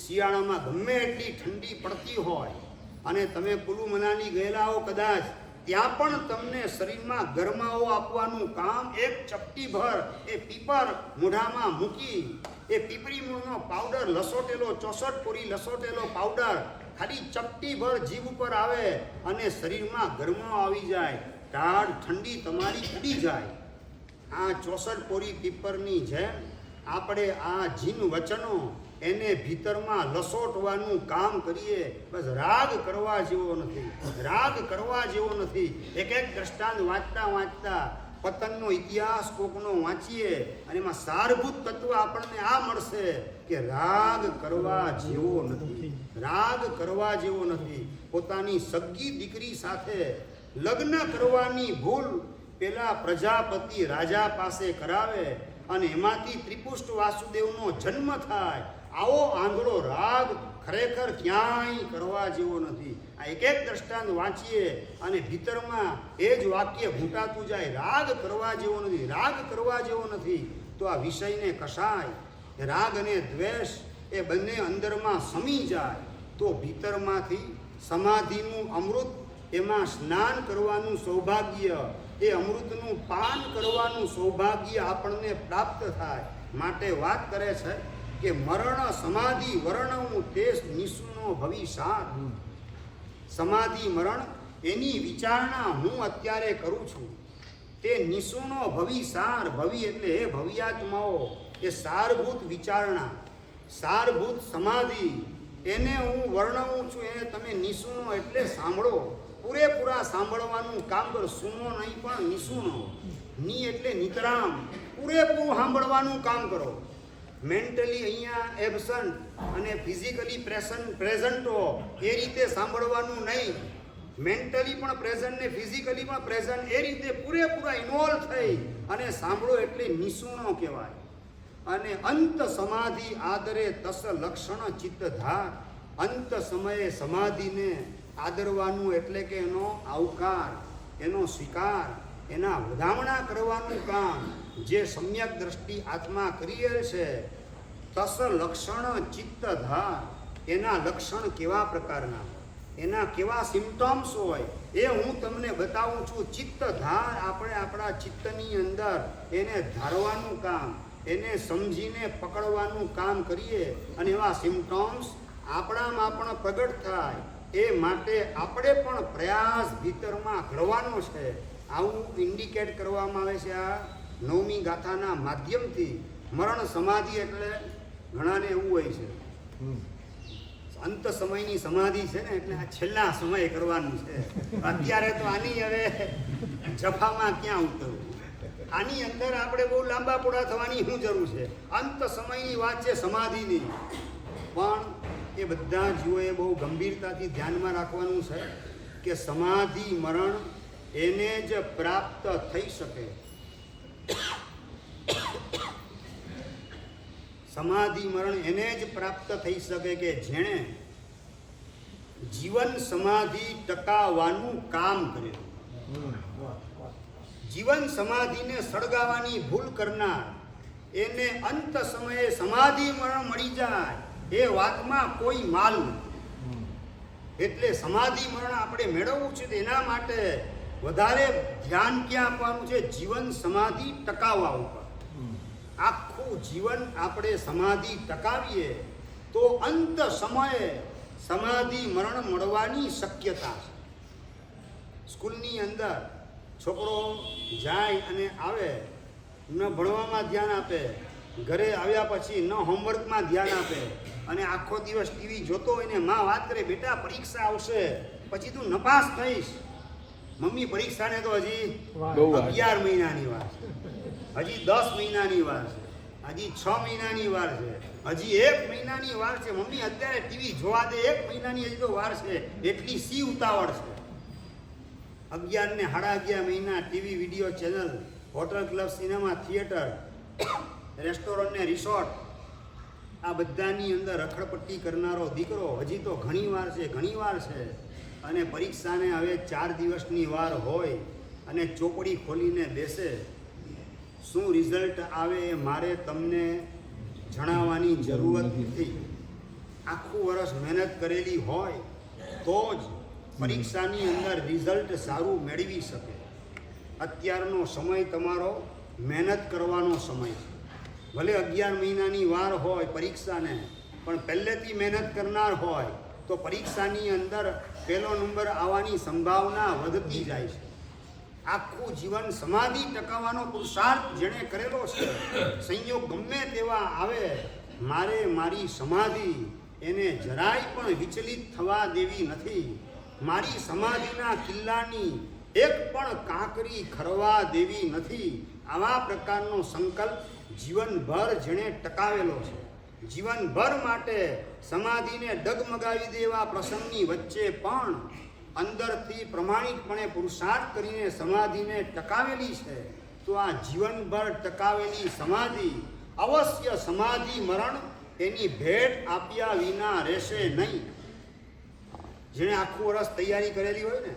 શિયાળામાં ગમે એટલી ઠંડી પડતી હોય અને તમે કુલુ મનાલી ગયેલા હો કદાચ, ત્યાં પણ તમને શરીરમાં ગરમાવો આપવાનું કામ એક ચપટી ભર એ પીપર મોઢામાં મૂકી એ પીપરી મૂળનો પાવડર લસોટેલો, 64 કોરી લસોટેલો પાવડર ખાલી ચપટી ભર જીભ ઉપર આવે અને શરીરમાં ગરમાવો આવી જાય, ટાઢ ઠંડી તમારી ઉડી જાય. આ 64 કોરી પીપરની જેમ આપણે આ જીન વચનો એને ભીતરમાં લસોટવાનું કામ કરીએ. બસ રાગ કરવા જેવો નથી, રાગ કરવા જેવો નથી. એક દ્રષ્ટાંત વાંચતા પતનનો ઇતિહાસ કોકનો વાંચીએ અને એમાં સારભૂત તત્વ આપણને આ મળશે કે રાગ કરવા જેવો નથી, રાગ કરવા જેવો નથી. પોતાની સગી દીકરી સાથે લગ્ન કરવાની ભૂલ પેલા પ્રજાપતિ રાજા પાસે કરાવે અને એમાંથી ત્રિપુષ્ટ વાસુદેવનો જન્મ થાય. આવો આંધળો રાગ ખરેખર ક્યાંય કરવા જેવો નથી. આ એક દ્રષ્ટાંત વાંચીએ અને ભીતરમાં એ જ વાક્ય ઘૂંટાતું જાય, રાગ કરવા જેવો નથી, રાગ કરવા જેવો નથી. તો આ વિષયને કસાય, રાગ અને દ્વેષ એ બંને અંદરમાં સમી જાય તો ભીતરમાંથી સમાધિનું અમૃત, એમાં સ્નાન કરવાનું સૌભાગ્ય, એ અમૃતનું પાન કરવાનું સૌભાગ્ય આપણને પ્રાપ્ત થાય. માટે વાત કરે છે કે મરણ સમાધિ વર્ણવું તે નિસુનો ભવિસાર. સમાધિ મરણ એની વિચારણા હું અત્યારે કરું છું. તે નિસુનો ભવિસાર, ભવિ એટલે હે ભવ્યાત્માઓ, એ સારભૂત વિચારણા, સારભૂત સમાધિ, એને હું વર્ણવું છું. એને તમે નિસુનો એટલે સાંભળો, પૂરેપૂરા સાંભળવાનું કામ કરો. સુનો નહીં પણ નિસુનો. ની એટલે નિતરામ, પૂરેપૂરું સાંભળવાનું કામ કરો. મેન્ટલી અહીંયા એબસન્ટ અને ફિઝિકલી પ્રેઝન્ટ હો એ રીતે સાંભળવાનું નહીં. મેન્ટલી પણ પ્રેઝન્ટ ને ફિઝિકલી પણ પ્રેઝન્ટ, એ રીતે પૂરેપૂરા ઇન્વોલ્વ થઈ અને સાંભળો એટલે નિસુણો કહેવાય. અને અંત સમાધિ આદરે તસ લક્ષણ ચિત્તધાર. અંત સમયે સમાધિને આદરવાનું એટલે કે એનો આવકાર, એનો સ્વીકાર, એના વધામણા કરવાનું કામ જે સમ્યક દ્રષ્ટિ આત્મા કરીએ છે. તસ લક્ષણ ચિત્તધાર, એના લક્ષણ કેવા પ્રકારના હોય, એના કેવા સિમ્ટમ્સ હોય, એ હું તમને બતાવું છું. ચિત્ત ધાર, આપણે આપણા ચિત્તની અંદર એને ધારવાનું કામ, એને સમજીને પકડવાનું કામ કરીએ અને એવા સિમ્ટમ્સ આપણામાં પણ પ્રગટ થાય એ માટે આપણે પણ પ્રયાસ ભીતરમાં કરવાનો છે. આવું ઇન્ડિકેટ કરવામાં આવે છે આ 9મી ગાથાના માધ્યમથી. મરણ સમાધિ એટલે ઘણાને એવું હોય છે અંત સમયની સમાધિ છે ને, એટલે આ છેલ્લા સમયે કરવાનું છે. અત્યારે તો આની હવે જફામાં ક્યાં ઉતરવું? આની અંદર આપણે બહુ લાંબા પોળા થવાની શું જરૂર છે? અંત સમયની વાત છે સમાધિની. પણ એ બધા જીવોએ બહુ ગંભીરતાથી ધ્યાનમાં રાખવાનું છે કે સમાધિ મરણ એને જ પ્રાપ્ત થઈ શકે. સમાધિ મરણ એને જ પ્રાપ્ત થઈ શકે કે જેણે જીવન સમાધિ ટકાવવાનું કામ કરેલું. જીવન સમાધિને સળગાવવાની ભૂલ કરનાર એને અંત સમયે સમાધિ મરણ મળી જાય એ વાતમાં કોઈ માલ નથી. એટલે સમાધિ મરણ આપણે મેળવવું છે એના માટે વધારે ધ્યાન ક્યાં આપવાનું છે? જીવન સમાધિ ટકાવવા ઉપર. આખું જીવન આપણે સમાધિ ટકાવીએ તો અંત સમયે સમાધિ મરણ મળવાની શક્યતા છે. સ્કૂલની અંદર છોકરો જાય અને આવે, ન ભણવામાં ધ્યાન આપે, ઘરે આવ્યા પછી ન હોમવર્કમાં ધ્યાન આપે અને આખો દિવસ ટીવી જોતો હોય ને માં વાત કરે, બેટા પરીક્ષા આવશે પછી તું નપાસ થઈશ. મમ્મી પરીક્ષાને તો હજી 11 મહિનાની વાર છે, હજી 10 મહિનાની વાર છે, હજી 6 મહિનાની વાર છે, હજી 1 મહિનાની વાર છે. મમ્મી અત્યારે ટીવી જોવા દે, 1 મહિનાની હજી તો વાર છે, એટલી સી ઉતાવળ છે. 11 ને 11.5 મહિના TV, video channel, hotel, club, cinema, theatre, restaurant ને રિસોર્ટ, આ બધાની અંદર રખડપટ્ટી કરનારો દીકરો હજી તો ઘણી વાર છે, ઘણી વાર છે. અને પરીક્ષાને હવે 4 દિવસની વાર હોય અને ચોપડી ખોલીને બેસે, શું રિઝલ્ટ આવે એ મારે તમને જણાવવાની જરૂરત નથી. આખું વર્ષ મહેનત કરેલી હોય તો જ પરીક્ષાની અંદર રિઝલ્ટ સારું મેળવી શકે. અત્યારનો સમય તમારો મહેનત કરવાનો સમય છે. ભલે 11 મહિનાની વાર હોય પરીક્ષાને, પણ પહેલેથી મહેનત કરનાર હોય તો પરીક્ષાની અંદર પહેલો નંબર આવવાની સંભાવના વધતી જાય છે. આખું જીવન સમાધિ ટકાવવાનો પુરુષાર્થ જેણે કરેલો છે, સંયોગ ગમે તેવા આવે, મારે મારી સમાધિ એને જરાય પણ વિચલિત થવા દેવી નથી. મારી સમાધિના કિલ્લાની એક પણ કાંકરી ખરવા દેવી નથી. આવા પ્રકારનો સંકલ્પ જીવનભર જેણે ટકાવેલો છે. જીવનભર માટે સમાધિને ડગમગાવી દેવા પ્રસંગની વચ્ચે પણ અંદરથી પ્રમાણિકપણે પુરુષાર્થ કરીને સમાધિને ટકાવેલી છે. તો આ જીવનભર ટકાવેલી સમાધિ અવશ્ય સમાધિ મરણ એની ભેટ આપ્યા વિના રહેશે નહીં. જેણે આખું વર્ષ તૈયારી કરેલી હોય ને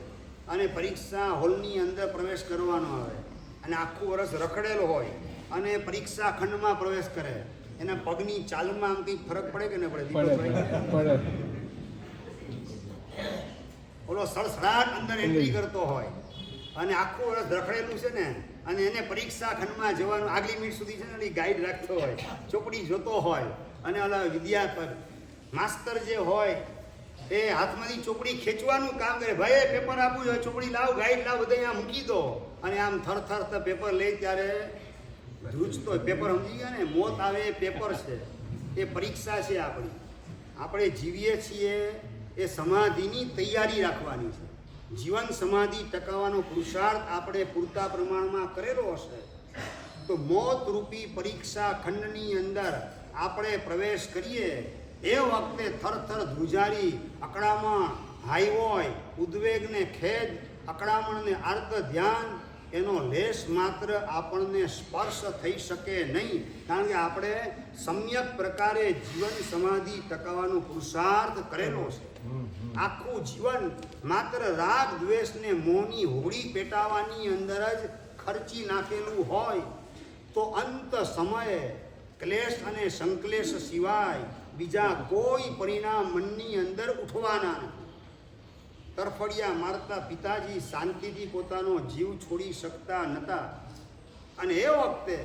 અને પરીક્ષા હોલની અંદર પ્રવેશ કરવાનો આવે અને આખું વર્ષ રખડેલો હોય અને પરીક્ષા ખંડમાં પ્રવેશ કરે, એના પગની ચાલમાં આમ કંઈક ફરક પડે કે ન પડે? ઓલો સડસડાટ અંદર એન્ટ્રી કરતો હોય અને આખું વર્ષ રખડેલું છે ને, અને એને પરીક્ષા ખંડમાં જવાનું આગલી મિનિટ સુધી છે ને ગાઈડ રાખતો હોય, ચોપડી જોતો હોય, અને ઓલા માસ્તર જે હોય એ હાથમાંથી ચોપડી ખેંચવાનું કામ કરે. ભાઈ પેપર આપવું જોઈએ, ચોપડી લાવ, ગાઈડ લાવ, બધા અહીંયા મૂકી દો. અને આમ થર પેપર લઈ ત્યારે ધ્રુજતો પેપર, સમજી ગયા ને? મોત આવે એ પેપર છે, એ પરીક્ષા છે આપણી. આપણે જીવીએ છીએ એ સમાધિની તૈયારી રાખવાની છે. જીવન સમાધિ ટકાવવાનો પુરુષાર્થ આપણે પૂરતા પ્રમાણમાં કરેલો હશે તો મોત રૂપી પરીક્ષા ખંડની અંદર આપણે પ્રવેશ કરીએ એ વખતે થર ધ્રુજારી, અકળામણ, હાઈ હોય, ઉદ્વેગને ખેદ, અકળામણને આર્ત ધ્યાન, એનો લેશ માત્ર આપણને સ્પર્શ થઈ શકે નહીં. કારણ કે આપણે સમ્યક પ્રકારે જીવન સમાધિ ટકાવવાનો પુરુષાર્થ કરેલો છે. આખું જીવન માત્ર રાગ દ્વેષને મોહની હોળી પેટાવાની અંદર જ ખર્ચી નાખેલું હોય તો અંત સમયે ક્લેશ અને સંક્લેશ સિવાય બીજા કોઈ પરિણામ મનની અંદર ઉઠવાના નથી. તરફડિયા મારતા પિતાજી શાંતિથી પોતાનો જીવ છોડી શકતા નહોતા. અને એ વખતે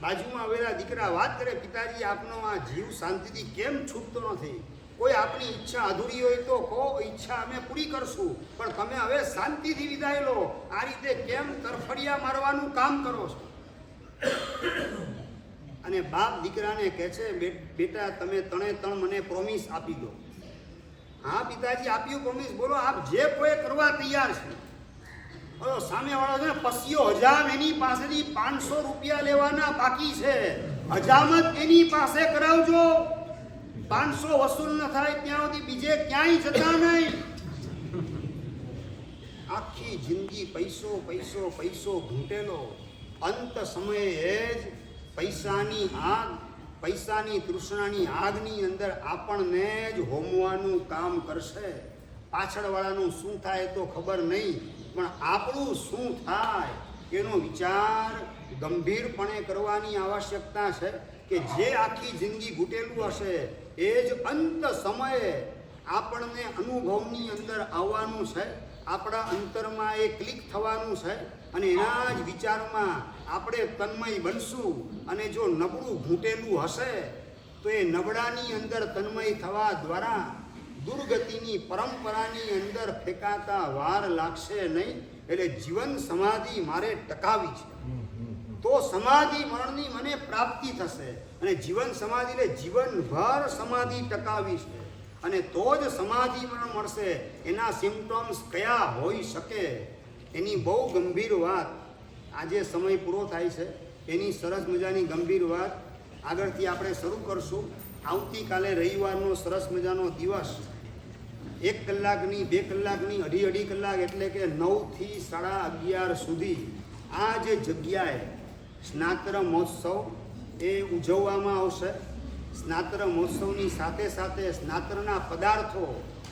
બાજુમાં આવેલા દીકરા વાત કરે, પિતાજી આપનો આ જીવ શાંતિથી કેમ છૂટતો નથી? કોઈ આપણી ઈચ્છા અધૂરી હોય તો કહો, ઈચ્છા અમે પૂરી કરશું, પણ તમે હવે શાંતિથી વિદાય લો. આ રીતે કેમ તરફડિયા મારવાનું કામ કરો છો? અને બાપ દીકરાને કહે છે, બેટા તમે ત્રણે ત્રણ મને પ્રોમિસ આપી દો. હા પિતાજી આપ્યું પ્રોમિસ, બોલો આપ જે કોઈ કરવા તૈયાર છે. સામે વાળો છે પસ્યો હજામ, એની પાસેથી 500 રૂપિયા લેવાના બાકી છે. હજામત એની પાસે કરાવજો. 500 વસૂલ ન થાય ત્યાં સુધી બીજે ક્યાંય જતા નહીં. આખી જિંદગી પૈસો પૈસો પૈસો ઘૂંટેલો, અંત સમયે જ પૈસાની આગ, પૈસાની તૃષ્ણાની આગની અંદર આપણને જ હોમવાનું કામ કરશે. પાછળવાળાનું શું થાય તો ખબર નહીં, પણ આપણું શું થાય એનો વિચાર ગંભીરપણે કરવાની આવશ્યકતા છે. કે જે આખી જિંદગી ઘૂંટેલું હશે એ જ અંત સમયે આપણને અનુભવની અંદર આવવાનું છે. આપણા અંતરમાં એ ક્લિક થવાનું છે અને એના જ વિચારમાં આપણે તન્મય બનશું. અને જો નબળું ઘૂંટેલું હશે તો એ નબળાની અંદર તન્મય થવા દ્વારા દુર્ગતિની પરંપરાની અંદર ફેંકાતા વાર લાગશે નહીં. એટલે જીવન સમાધિ મારે ટકાવી છે તો સમાધિ મરણની મને પ્રાપ્તિ થશે. અને જીવન સમાધિ એટલે જીવનભર સમાધિ ટકાવી છે અને તો જ સમાધિ મરણ મળશે. એના સિમ્પટમ્સ કયા હોઈ શકે એની બહુ ગંભીર વાત આજે સમય પૂરો થાય છે. એની સરસ મજાની ગંભીર વાત આગળથી આપણે શરૂ કરશું. આવતીકાલે રવિવારનો સરસ મજાનો દિવસ 1 કલાકની 2 કલાકની અઢી કલાક એટલે કે 9 થી 11:30 સુધી આ જે જગ્યાએ સ્નાતર મહોત્સવ એ ઉજવવામાં આવશે. સ્નાતર મહોત્સવની સાથે સાથે સ્નાતરના પદાર્થો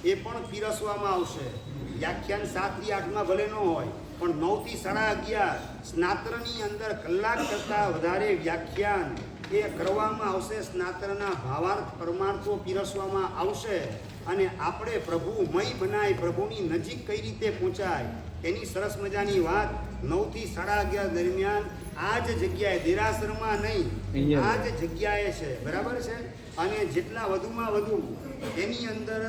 એ પણ પીરસવામાં આવશે. વ્યાખ્યાન 7 થી 8માં ભલે ન હોય, પણ 9 થી 11:30 સ્નાતરની અંદર કલાક કરતાં વધારે વ્યાખ્યાન એ કરવામાં આવશે. સ્નાતરના ભાવાર્થ પરમાર્થો પીરસવામાં આવશે અને આપણે પ્રભુમય બનાય, પ્રભુની નજીક કઈ રીતે પહોંચાય એની સરસ મજાની વાત 9 થી 11:30 દરમિયાન આ જ જગ્યાએ, દેરાસરમાં નહીં, આ જ જગ્યાએ છે. બરાબર છે? અને જેટલા વધુમાં વધુ એની અંદર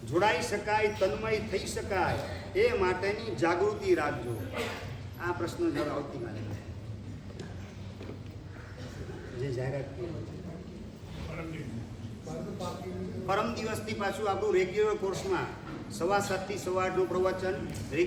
જોડાઈ શકાય, તન્મય થઈ શકાય એ માટેની જાગૃતિ રાખજો. આ પ્રશ્ન જવાબ આવતીકાલે જે જાહેરાત પરમ દિવસથી પાછું આપણું રેગ્યુલર કોર્સમાં 7:15 થી 8:30 પ્રવચન.